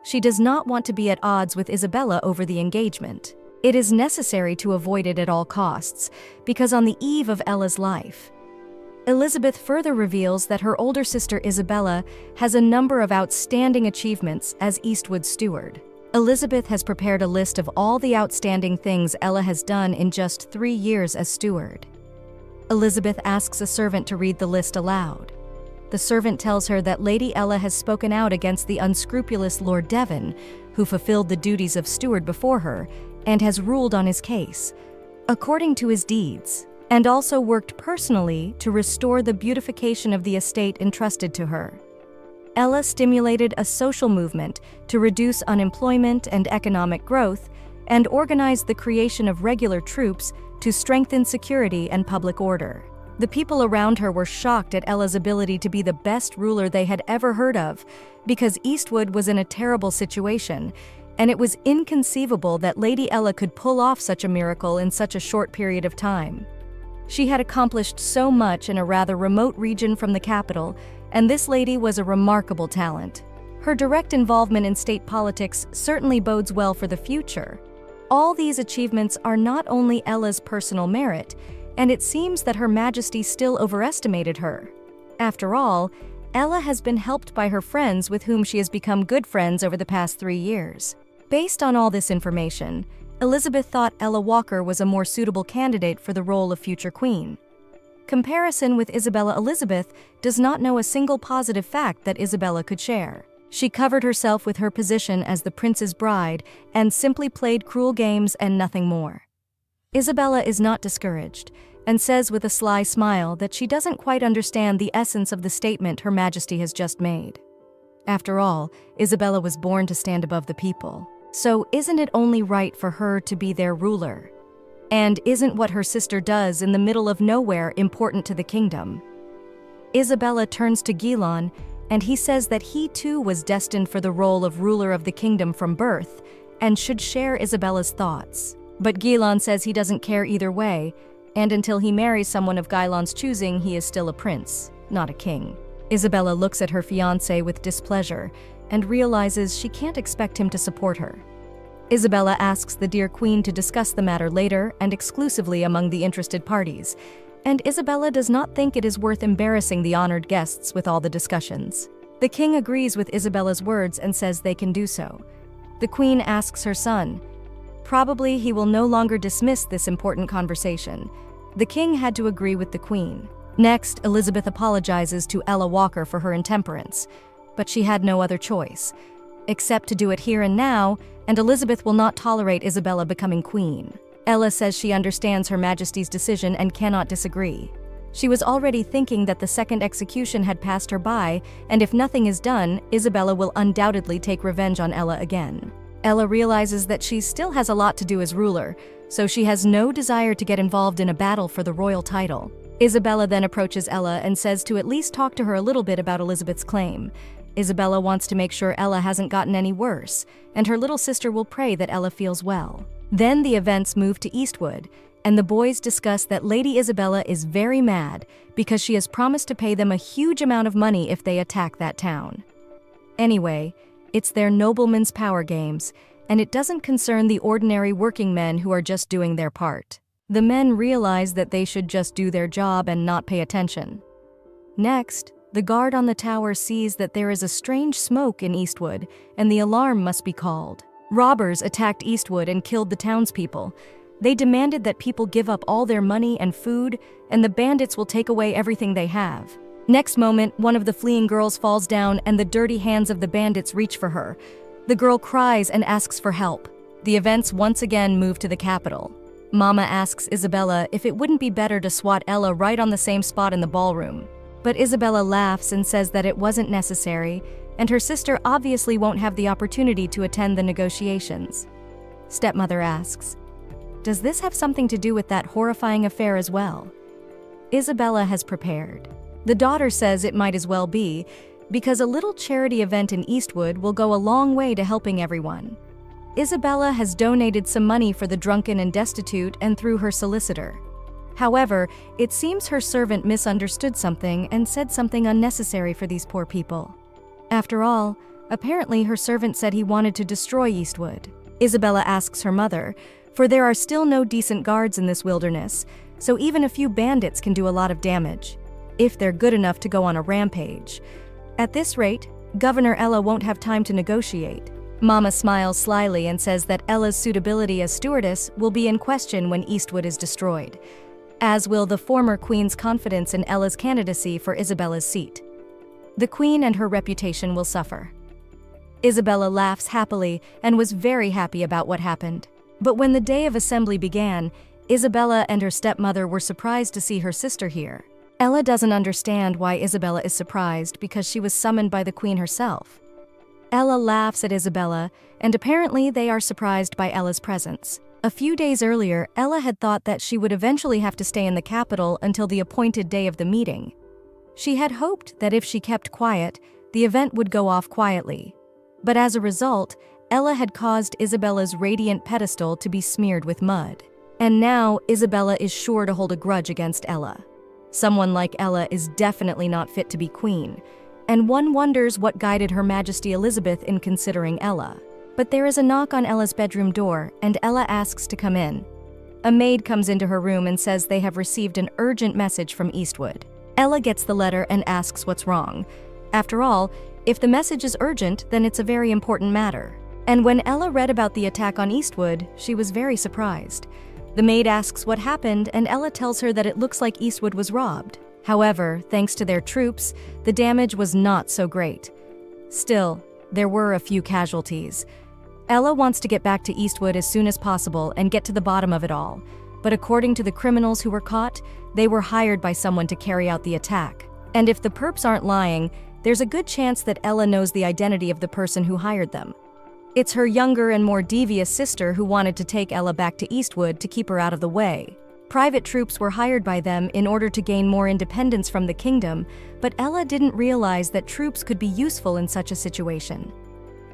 She does not want to be at odds with Isabella over the engagement. It is necessary to avoid it at all costs, because on the eve of Ella's life, Elizabeth further reveals that her older sister Isabella has a number of outstanding achievements as Eastwood steward. Elizabeth has prepared a list of all the outstanding things Ella has done in just 3 years as steward. Elizabeth asks a servant to read the list aloud. the servant tells her that Lady Ella has spoken out against the unscrupulous Lord Devon, who fulfilled the duties of steward before her, and has ruled on his case, according to his deeds, and also worked personally to restore the beautification of the estate entrusted to her. Ella stimulated a social movement to reduce unemployment and economic growth, and organized the creation of regular troops to strengthen security and public order. The people around her were shocked at Ella's ability to be the best ruler they had ever heard of, because Eastwood was in a terrible situation, and it was inconceivable that Lady Ella could pull off such a miracle in such a short period of time. She had accomplished so much in a rather remote region from the capital, and this lady was a remarkable talent. Her direct involvement in state politics certainly bodes well for the future. All these achievements are not only Ella's personal merit, and it seems that Her Majesty still overestimated her. After all, Ella has been helped by her friends with whom she has become good friends over the past 3 years. Based on all this information, Elizabeth thought Ella Walker was a more suitable candidate for the role of future queen. Comparison with Isabella Elizabeth does not know a single positive fact that Isabella could share. She covered herself with her position as the prince's bride and simply played cruel games and nothing more. Isabella is not discouraged, and says with a sly smile that she doesn't quite understand the essence of the statement Her Majesty has just made. After all, Isabella was born to stand above the people, so isn't it only right for her to be their ruler? And isn't what her sister does in the middle of nowhere important to the kingdom? Isabella turns to Gilon, and he says that he too was destined for the role of ruler of the kingdom from birth, and should share Isabella's thoughts. But Gilon says he doesn't care either way, and until he marries someone of Gilon's choosing, he is still a prince, not a king. Isabella looks at her fiancé with displeasure, and realizes she can't expect him to support her. Isabella asks the dear queen to discuss the matter later and exclusively among the interested parties, and Isabella does not think it is worth embarrassing the honored guests with all the discussions. The king agrees with Isabella's words and says they can do so. The queen asks her son. Probably he will no longer dismiss this important conversation. The king had to agree with the queen. Next, Elizabeth apologizes to Ella Walker for her intemperance, but she had no other choice, except to do it here and now, and Elizabeth will not tolerate Isabella becoming queen. Ella says she understands Her Majesty's decision and cannot disagree. She was already thinking that the second execution had passed her by, and if nothing is done, Isabella will undoubtedly take revenge on Ella again. Ella realizes that she still has a lot to do as ruler, so she has no desire to get involved in a battle for the royal title. Isabella then approaches Ella and says to at least talk to her a little bit about Elizabeth's claim. Isabella wants to make sure Ella hasn't gotten any worse, and her little sister will pray that Ella feels well. Then the events move to Eastwood, and the boys discuss that Lady Isabella is very mad because she has promised to pay them a huge amount of money if they attack that town. Anyway, it's their noblemen's power games, and it doesn't concern the ordinary working men who are just doing their part. The men realize that they should just do their job and not pay attention. Next, the guard on the tower sees that there is a strange smoke in Eastwood, and the alarm must be called. Robbers attacked Eastwood and killed the townspeople. They demanded that people give up all their money and food, and the bandits will take away everything they have. Next moment, one of the fleeing girls falls down and the dirty hands of the bandits reach for her. The girl cries and asks for help. The events once again move to the capital. Mama asks Isabella if it wouldn't be better to swat Ella right on the same spot in the ballroom. But Isabella laughs and says that it wasn't necessary, and her sister obviously won't have the opportunity to attend the negotiations. Stepmother asks, "Does this have something to do with that horrifying affair as well?" Isabella has prepared. The daughter says it might as well be, because a little charity event in Eastwood will go a long way to helping everyone. Isabella has donated some money for the drunken and destitute and through her solicitor. However, it seems her servant misunderstood something and said something unnecessary for these poor people. After all, apparently her servant said he wanted to destroy Eastwood. Isabella asks her mother, for there are still no decent guards in this wilderness, so even a few bandits can do a lot of damage, if they're good enough to go on a rampage. At this rate, Governor Ella won't have time to negotiate. Mama smiles slyly and says that Ella's suitability as stewardess will be in question when Eastwood is destroyed, as will the former queen's confidence in Ella's candidacy for Isabella's seat. The queen and her reputation will suffer. Isabella laughs happily and was very happy about what happened. But when the day of assembly began, Isabella and her stepmother were surprised to see her sister here. Ella doesn't understand why Isabella is surprised because she was summoned by the queen herself. Ella laughs at Isabella, and apparently they are surprised by Ella's presence. A few days earlier, Ella had thought that she would eventually have to stay in the capital until the appointed day of the meeting. She had hoped that if she kept quiet, the event would go off quietly. But as a result, Ella had caused Isabella's radiant pedestal to be smeared with mud. And now, Isabella is sure to hold a grudge against Ella. Someone like Ella is definitely not fit to be queen, and one wonders what guided Her Majesty Elizabeth in considering Ella. But there is a knock on Ella's bedroom door, and Ella asks to come in. A maid comes into her room and says they have received an urgent message from Eastwood. Ella gets the letter and asks what's wrong. After all, if the message is urgent, then it's a very important matter. And when Ella read about the attack on Eastwood, she was very surprised. The maid asks what happened, and Ella tells her that it looks like Eastwood was robbed. However, thanks to their troops, the damage was not so great. Still, there were a few casualties. Ella wants to get back to Eastwood as soon as possible and get to the bottom of it all. But according to the criminals who were caught, they were hired by someone to carry out the attack. And if the perps aren't lying, there's a good chance that Ella knows the identity of the person who hired them. It's her younger and more devious sister who wanted to take Ella back to Eastwood to keep her out of the way. Private troops were hired by them in order to gain more independence from the kingdom, but Ella didn't realize that troops could be useful in such a situation.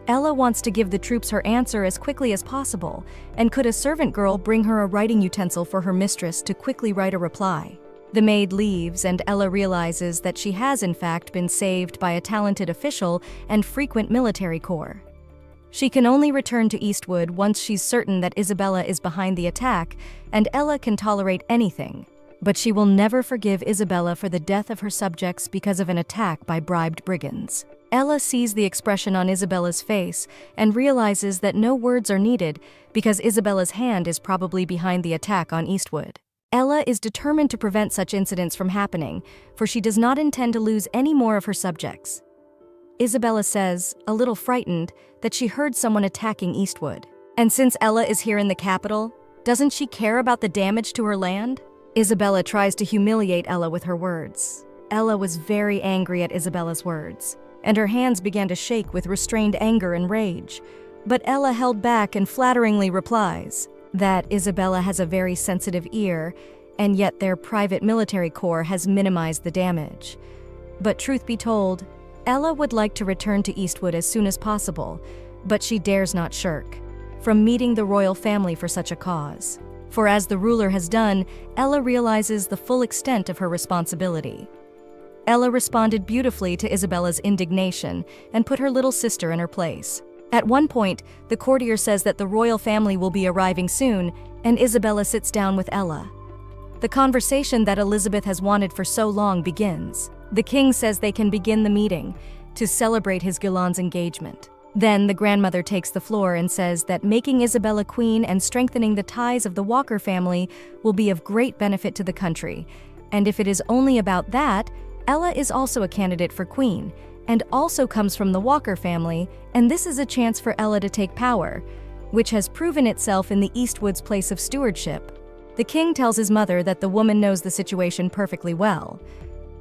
Ella wants to give the troops her answer as quickly as possible, and could a servant girl bring her a writing utensil for her mistress to quickly write a reply? The maid leaves, and Ella realizes that she has in fact been saved by a talented official and frequent military corps. She can only return to Eastwood once she's certain that Isabella is behind the attack, and Ella can tolerate anything. But she will never forgive Isabella for the death of her subjects because of an attack by bribed brigands. Ella sees the expression on Isabella's face and realizes that no words are needed because Isabella's hand is probably behind the attack on Eastwood. Ella is determined to prevent such incidents from happening, for she does not intend to lose any more of her subjects. Isabella says, a little frightened, that she heard someone attacking Eastwood. And since Ella is here in the capital, doesn't she care about the damage to her land? Isabella tries to humiliate Ella with her words. Ella was very angry at Isabella's words, and her hands began to shake with restrained anger and rage. But Ella held back and flatteringly replies that Isabella has a very sensitive ear, and yet their private military corps has minimized the damage. But truth be told, Ella would like to return to Eastwood as soon as possible, but she dares not shirk from meeting the royal family for such a cause. For as the ruler has done, Ella realizes the full extent of her responsibility. Ella responded beautifully to Isabella's indignation and put her little sister in her place. At one point, the courtier says that the royal family will be arriving soon, and Isabella sits down with Ella. The conversation that Elizabeth has wanted for so long begins. The king says they can begin the meeting to celebrate his Guillain's engagement. Then the grandmother takes the floor and says that making Isabella queen and strengthening the ties of the Walker family will be of great benefit to the country. And if it is only about that, Ella is also a candidate for queen, and also comes from the Walker family, and this is a chance for Ella to take power, which has proven itself in the Eastwood's place of stewardship. The king tells his mother that the woman knows the situation perfectly well.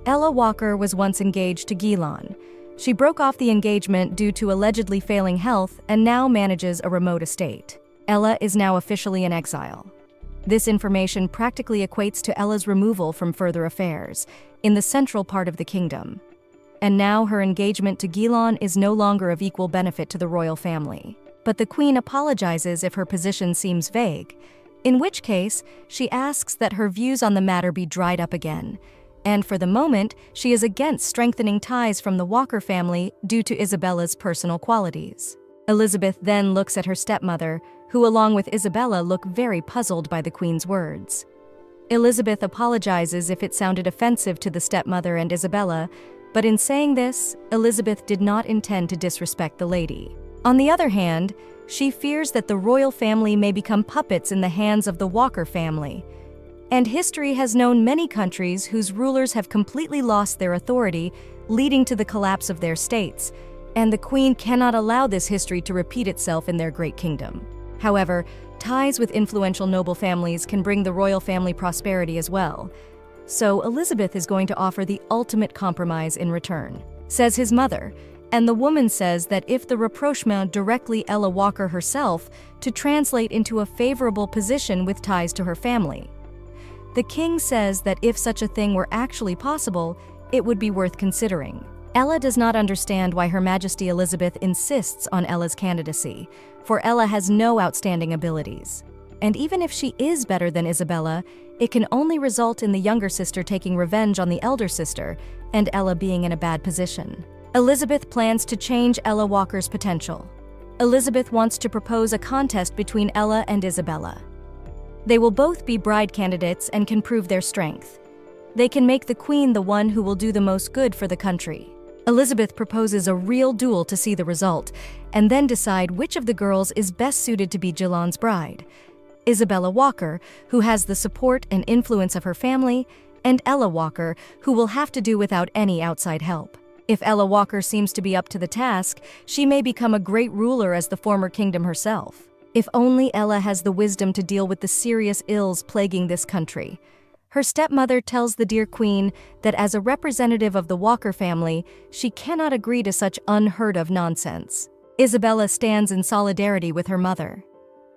Ella Walker was once engaged to Guillain. She broke off the engagement due to allegedly failing health and now manages a remote estate. Ella is now officially in exile. This information practically equates to Ella's removal from further affairs in the central part of the kingdom. And now her engagement to Guillain is no longer of equal benefit to the royal family. But the queen apologizes if her position seems vague, in which case she asks that her views on the matter be dried up again. And for the moment, she is against strengthening ties from the Walker family due to Isabella's personal qualities. Elizabeth then looks at her stepmother, who along with Isabella look very puzzled by the queen's words. Elizabeth apologizes if it sounded offensive to the stepmother and Isabella, but in saying this, Elizabeth did not intend to disrespect the lady. On the other hand, she fears that the royal family may become puppets in the hands of the Walker family. And history has known many countries whose rulers have completely lost their authority, leading to the collapse of their states, and the queen cannot allow this history to repeat itself in their great kingdom. However, ties with influential noble families can bring the royal family prosperity as well. So Elizabeth is going to offer the ultimate compromise in return, says his mother, and the woman says that if the rapprochement directly Ella Walker herself to translate into a favorable position with ties to her family. The king says that if such a thing were actually possible, it would be worth considering. Ella does not understand why Her Majesty Elizabeth insists on Ella's candidacy, for Ella has no outstanding abilities. And even if she is better than Isabella, it can only result in the younger sister taking revenge on the elder sister, and Ella being in a bad position. Elizabeth plans to change Ella Walker's potential. Elizabeth wants to propose a contest between Ella and Isabella. They will both be bride candidates and can prove their strength. They can make the queen the one who will do the most good for the country. Elizabeth proposes a real duel to see the result, and then decide which of the girls is best suited to be Gilon's bride. Isabella Walker, who has the support and influence of her family, and Ella Walker, who will have to do without any outside help. If Ella Walker seems to be up to the task, she may become a great ruler as the former kingdom herself. If only Ella has the wisdom to deal with the serious ills plaguing this country. Her stepmother tells the dear queen that as a representative of the Walker family, she cannot agree to such unheard-of nonsense. Isabella stands in solidarity with her mother.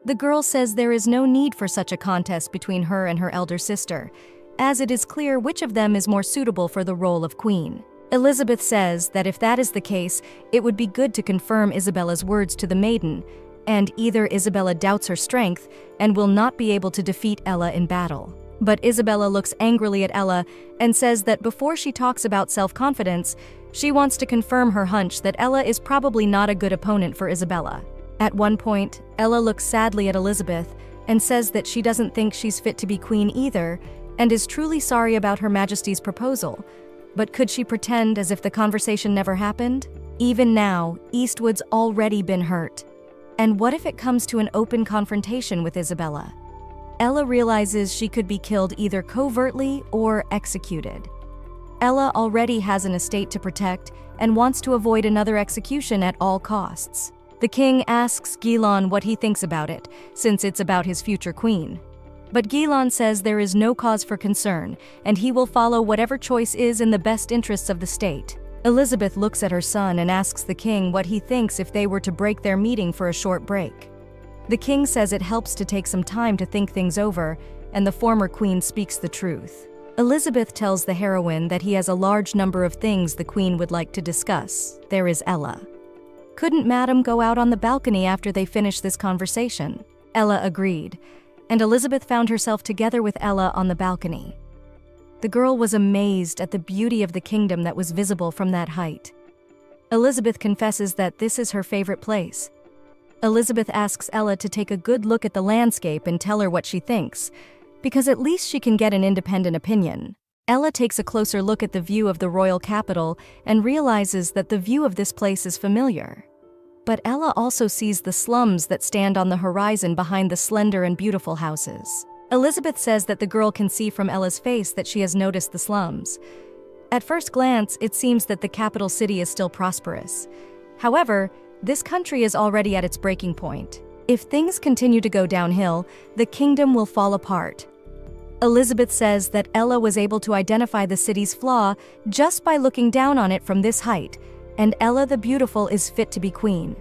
The girl says there is no need for such a contest between her and her elder sister, as it is clear which of them is more suitable for the role of queen. Elizabeth says that if that is the case, it would be good to confirm Isabella's words to the maiden, and either Isabella doubts her strength and will not be able to defeat Ella in battle. But Isabella looks angrily at Ella and says that before she talks about self-confidence, she wants to confirm her hunch that Ella is probably not a good opponent for Isabella. At one point, Ella looks sadly at Elizabeth and says that she doesn't think she's fit to be queen either and is truly sorry about Her Majesty's proposal. But could she pretend as if the conversation never happened? Even now, Eastwood's already been hurt. And what if it comes to an open confrontation with Isabella? Ella realizes she could be killed either covertly or executed. Ella already has an estate to protect and wants to avoid another execution at all costs. The king asks Gilon what he thinks about it, since it's about his future queen. But Gilon says there is no cause for concern, and he will follow whatever choice is in the best interests of the state. Elizabeth looks at her son and asks the king what he thinks if they were to break their meeting for a short break. The king says it helps to take some time to think things over, and the former queen speaks the truth. Elizabeth tells the heroine that he has a large number of things the queen would like to discuss. There is Ella. Couldn't Madame go out on the balcony after they finish this conversation? Ella agreed, and Elizabeth found herself together with Ella on the balcony. The girl was amazed at the beauty of the kingdom that was visible from that height. Elizabeth confesses that this is her favorite place. Elizabeth asks Ella to take a good look at the landscape and tell her what she thinks, because at least she can get an independent opinion. Ella takes a closer look at the view of the royal capital and realizes that the view of this place is familiar. But Ella also sees the slums that stand on the horizon behind the slender and beautiful houses. Elizabeth says that the girl can see from Ella's face that she has noticed the slums. At first glance, it seems that the capital city is still prosperous. However, this country is already at its breaking point. If things continue to go downhill, the kingdom will fall apart. Elizabeth says that Ella was able to identify the city's flaw just by looking down on it from this height, and Ella the Beautiful is fit to be queen,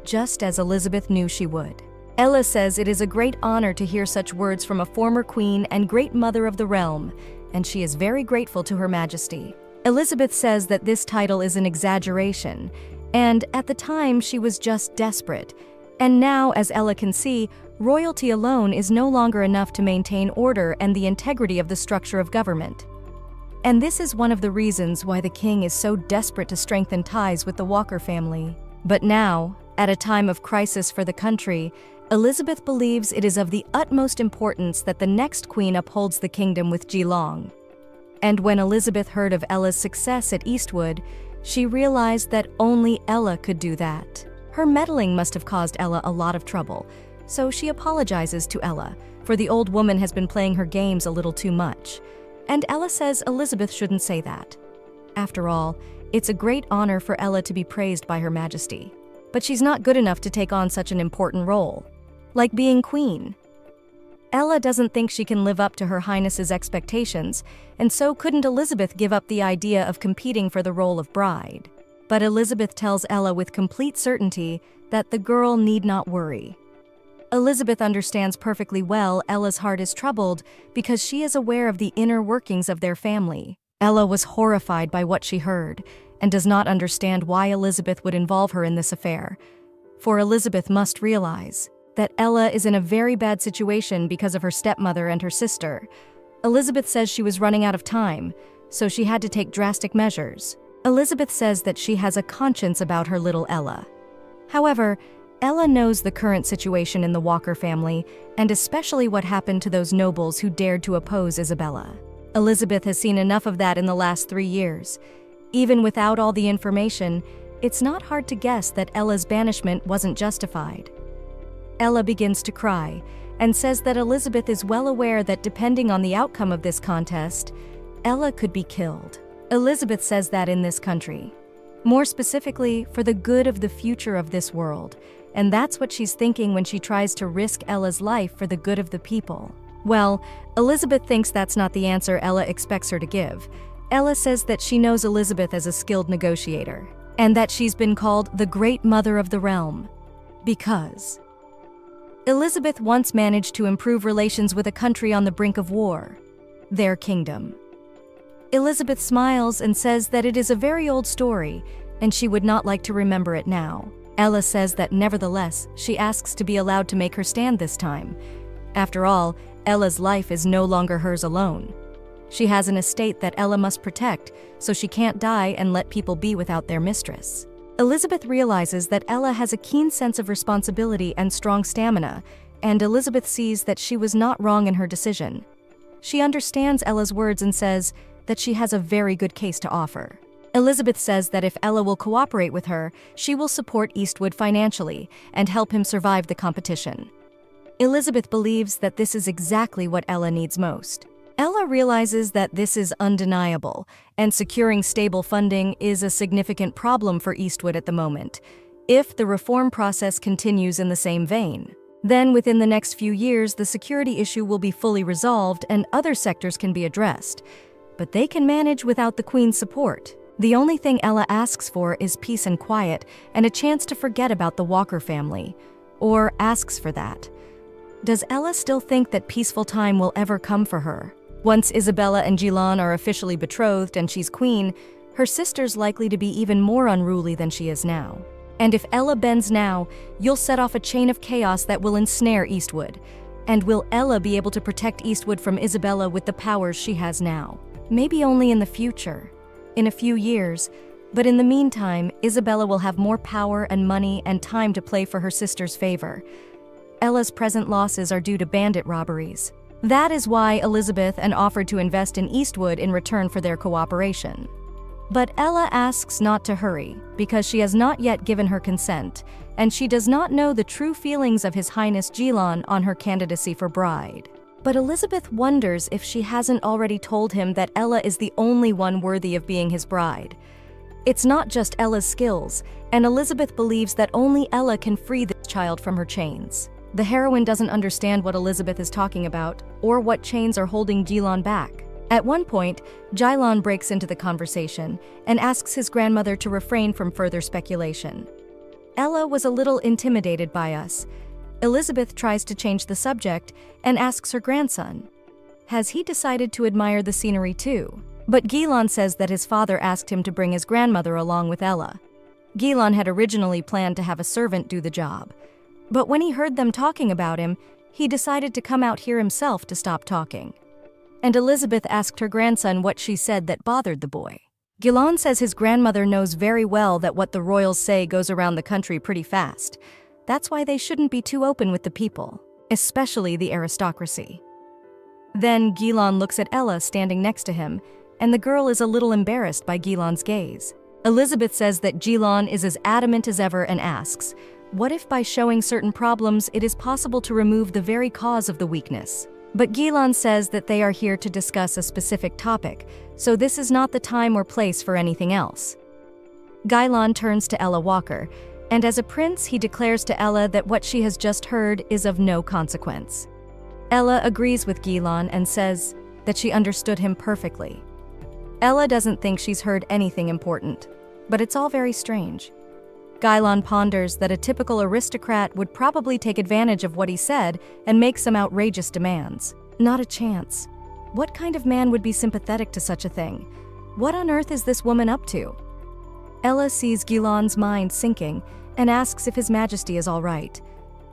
just as Elizabeth knew she would. Ella says it is a great honor to hear such words from a former queen and great mother of the realm, and she is very grateful to Her Majesty. Elizabeth says that this title is an exaggeration, and at the time she was just desperate. And now, as Ella can see, royalty alone is no longer enough to maintain order and the integrity of the structure of government. And this is one of the reasons why the king is so desperate to strengthen ties with the Walker family. But now, at a time of crisis for the country, Elizabeth believes it is of the utmost importance that the next queen upholds the kingdom with Geelong. And when Elizabeth heard of Ella's success at Eastwood, she realized that only Ella could do that. Her meddling must have caused Ella a lot of trouble, So she apologizes to Ella, for the old woman has been playing her games a little too much. And Ella says Elizabeth shouldn't say that. After all, it's a great honor for Ella to be praised by Her Majesty. But she's not good enough to take on such an important role, like being queen. Ella doesn't think she can live up to Her Highness's expectations, and so couldn't Elizabeth give up the idea of competing for the role of bride. But Elizabeth tells Ella with complete certainty that the girl need not worry. Elizabeth understands perfectly well Ella's heart is troubled because she is aware of the inner workings of their family. Ella was horrified by what she heard and does not understand why Elizabeth would involve her in this affair. For Elizabeth must realize that Ella is in a very bad situation because of her stepmother and her sister. Elizabeth says she was running out of time, so she had to take drastic measures. Elizabeth says that she has a conscience about her little Ella. However, Ella knows the current situation in the Walker family, and especially what happened to those nobles who dared to oppose Isabella. Elizabeth has seen enough of that in the last 3 years. Even without all the information, it's not hard to guess that Ella's banishment wasn't justified. Ella begins to cry and says that Elizabeth is well aware that depending on the outcome of this contest, Ella could be killed. Elizabeth says that in this country. More specifically, for the good of the future of this world, and that's what she's thinking when she tries to risk Ella's life for the good of the people. Well, Elizabeth thinks that's not the answer Ella expects her to give. Ella says that she knows Elizabeth as a skilled negotiator, and that she's been called the Great Mother of the Realm, because Elizabeth once managed to improve relations with a country on the brink of war, their kingdom. Elizabeth smiles and says that it is a very old story, and she would not like to remember it now. Ella says that nevertheless, she asks to be allowed to make her stand this time. After all, Ella's life is no longer hers alone. She has an estate that Ella must protect, so she can't die and let people be without their mistress. Elizabeth realizes that Ella has a keen sense of responsibility and strong stamina, and Elizabeth sees that she was not wrong in her decision. She understands Ella's words and says that she has a very good case to offer. Elizabeth says that if Ella will cooperate with her, she will support Eastwood financially and help him survive the competition. Elizabeth believes that this is exactly what Ella needs most. Ella realizes that this is undeniable, and securing stable funding is a significant problem for Eastwood at the moment. If the reform process continues in the same vein, then within the next few years, the security issue will be fully resolved and other sectors can be addressed. But they can manage without the Queen's support. The only thing Ella asks for is peace and quiet and a chance to forget about the Walker family, or asks for that. Does Ella still think that peaceful time will ever come for her? Once Isabella and Gilan are officially betrothed and she's queen, her sister's likely to be even more unruly than she is now. And if Ella bends now, you'll set off a chain of chaos that will ensnare Eastwood. And will Ella be able to protect Eastwood from Isabella with the powers she has now? Maybe only in the future, in a few years, but in the meantime, Isabella will have more power and money and time to play for her sister's favor. Ella's present losses are due to bandit robberies. That is why Elizabeth offered to invest in Eastwood in return for their cooperation. But Ella asks not to hurry, because she has not yet given her consent, and she does not know the true feelings of His Highness Gilan on her candidacy for bride. But Elizabeth wonders if she hasn't already told him that Ella is the only one worthy of being his bride. It's not just Ella's skills, and Elizabeth believes that only Ella can free this child from her chains. The heroine doesn't understand what Elizabeth is talking about, or what chains are holding Gilan back. At one point, Gilan breaks into the conversation and asks his grandmother to refrain from further speculation. Ella was a little intimidated by us. Elizabeth tries to change the subject and asks her grandson, has he decided to admire the scenery too? But Gilan says that his father asked him to bring his grandmother along with Ella. Gilan had originally planned to have a servant do the job. But when he heard them talking about him, he decided to come out here himself to stop talking. And Elizabeth asked her grandson what she said that bothered the boy. Gilan says his grandmother knows very well that what the royals say goes around the country pretty fast. That's why they shouldn't be too open with the people, especially the aristocracy. Then Gilan looks at Ella standing next to him, and the girl is a little embarrassed by Gilan's gaze. Elizabeth says that Gilan is as adamant as ever and asks, What if by showing certain problems it is possible to remove the very cause of the weakness? But Gilan says that they are here to discuss a specific topic, so this is not the time or place for anything else. Gilan turns to Ella Walker, and as a prince he declares to Ella that what she has just heard is of no consequence. Ella agrees with Gilan and says that she understood him perfectly. Ella doesn't think she's heard anything important, but it's all very strange. Gilan ponders that a typical aristocrat would probably take advantage of what he said and make some outrageous demands. Not a chance. What kind of man would be sympathetic to such a thing? What on earth is this woman up to? Ella sees Gilan's mind sinking and asks if His Majesty is all right.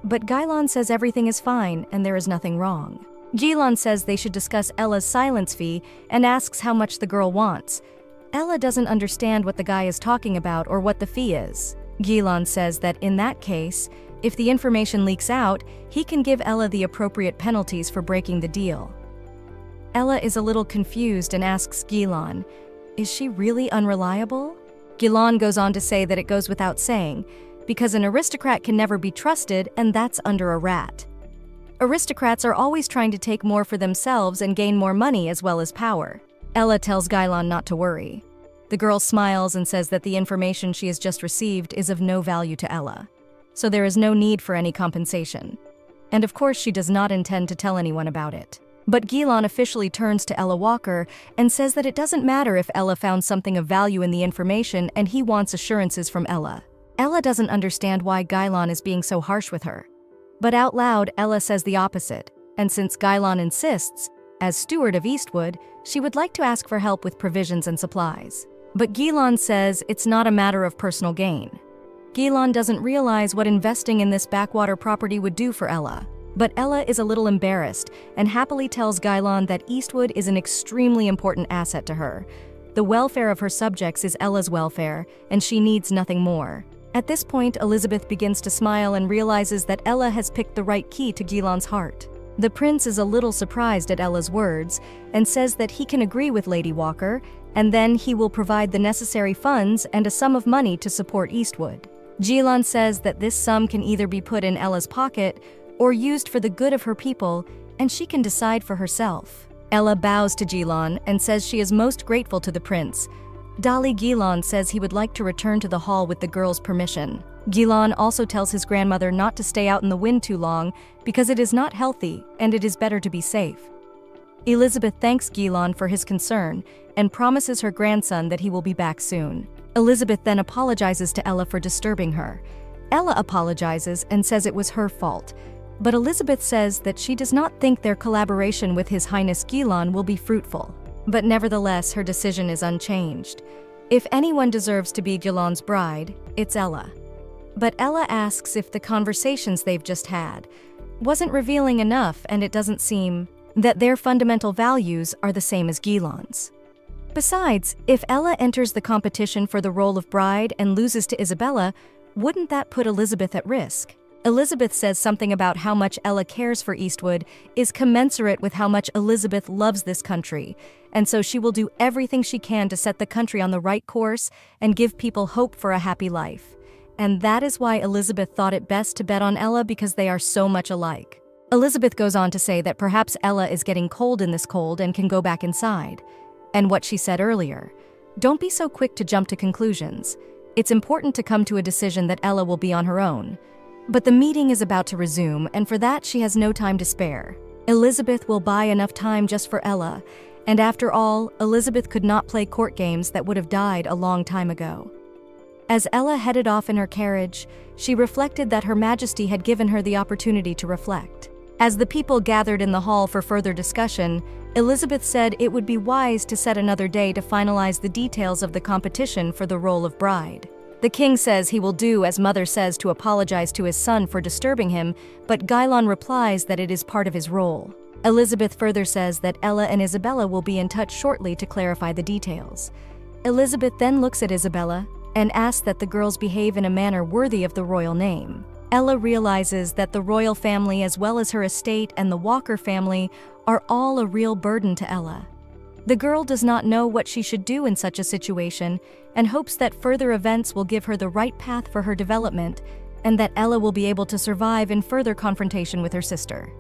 But Gilan says everything is fine and there is nothing wrong. Gilan says they should discuss Ella's silence fee and asks how much the girl wants. Ella doesn't understand what the guy is talking about or what the fee is. Gilan says that in that case, if the information leaks out, he can give Ella the appropriate penalties for breaking the deal. Ella is a little confused and asks Gilan, "Is she really unreliable?" Gilan goes on to say that it goes without saying, because an aristocrat can never be trusted, and that's under a rat. Aristocrats are always trying to take more for themselves and gain more money as well as power. Ella tells Gilan not to worry. The girl smiles and says that the information she has just received is of no value to Ella, so there is no need for any compensation. And of course she does not intend to tell anyone about it. But Gilan officially turns to Ella Walker and says that it doesn't matter if Ella found something of value in the information and he wants assurances from Ella. Ella doesn't understand why Gilan is being so harsh with her. But out loud, Ella says the opposite, and since Gilan insists, as steward of Eastwood, she would like to ask for help with provisions and supplies. But Gilan says it's not a matter of personal gain. Gilan doesn't realize what investing in this backwater property would do for Ella. But Ella is a little embarrassed and happily tells Gilan that Eastwood is an extremely important asset to her. The welfare of her subjects is Ella's welfare, and she needs nothing more. At this point, Elizabeth begins to smile and realizes that Ella has picked the right key to Gilan's heart. The prince is a little surprised at Ella's words and says that he can agree with Lady Walker, and then he will provide the necessary funds and a sum of money to support Eastwood. Gilan says that this sum can either be put in Ella's pocket or used for the good of her people, and she can decide for herself. Ella bows to Gilan and says she is most grateful to the prince. Dali Gilan says he would like to return to the hall with the girl's permission. Gilan also tells his grandmother not to stay out in the wind too long because it is not healthy and it is better to be safe. Elizabeth thanks Gilan for his concern and promises her grandson that he will be back soon. Elizabeth then apologizes to Ella for disturbing her. Ella apologizes and says it was her fault, but Elizabeth says that she does not think their collaboration with His Highness Gilan will be fruitful. But nevertheless, her decision is unchanged. If anyone deserves to be Gilan's bride, it's Ella. But Ella asks if the conversations they've just had wasn't revealing enough, and it doesn't seem that their fundamental values are the same as Gilan's. Besides, if Ella enters the competition for the role of bride and loses to Isabella, wouldn't that put Elizabeth at risk? Elizabeth says something about how much Ella cares for Eastwood is commensurate with how much Elizabeth loves this country, and so she will do everything she can to set the country on the right course and give people hope for a happy life. And that is why Elizabeth thought it best to bet on Ella, because they are so much alike. Elizabeth goes on to say that perhaps Ella is getting cold in this cold and can go back inside. And what she said earlier, don't be so quick to jump to conclusions. It's important to come to a decision that Ella will be on her own. But the meeting is about to resume, and for that she has no time to spare. Elizabeth will buy enough time just for Ella, and after all, Elizabeth could not play court games that would have died a long time ago. As Ella headed off in her carriage, she reflected that Her Majesty had given her the opportunity to reflect. As the people gathered in the hall for further discussion, Elizabeth said it would be wise to set another day to finalize the details of the competition for the role of bride. The king says he will do as Mother says to apologize to his son for disturbing him, but Gilan replies that it is part of his role. Elizabeth further says that Ella and Isabella will be in touch shortly to clarify the details. Elizabeth then looks at Isabella and asks that the girls behave in a manner worthy of the royal name. Ella realizes that the royal family, as well as her estate and the Walker family, are all a real burden to Ella. The girl does not know what she should do in such a situation and hopes that further events will give her the right path for her development and that Ella will be able to survive in further confrontation with her sister.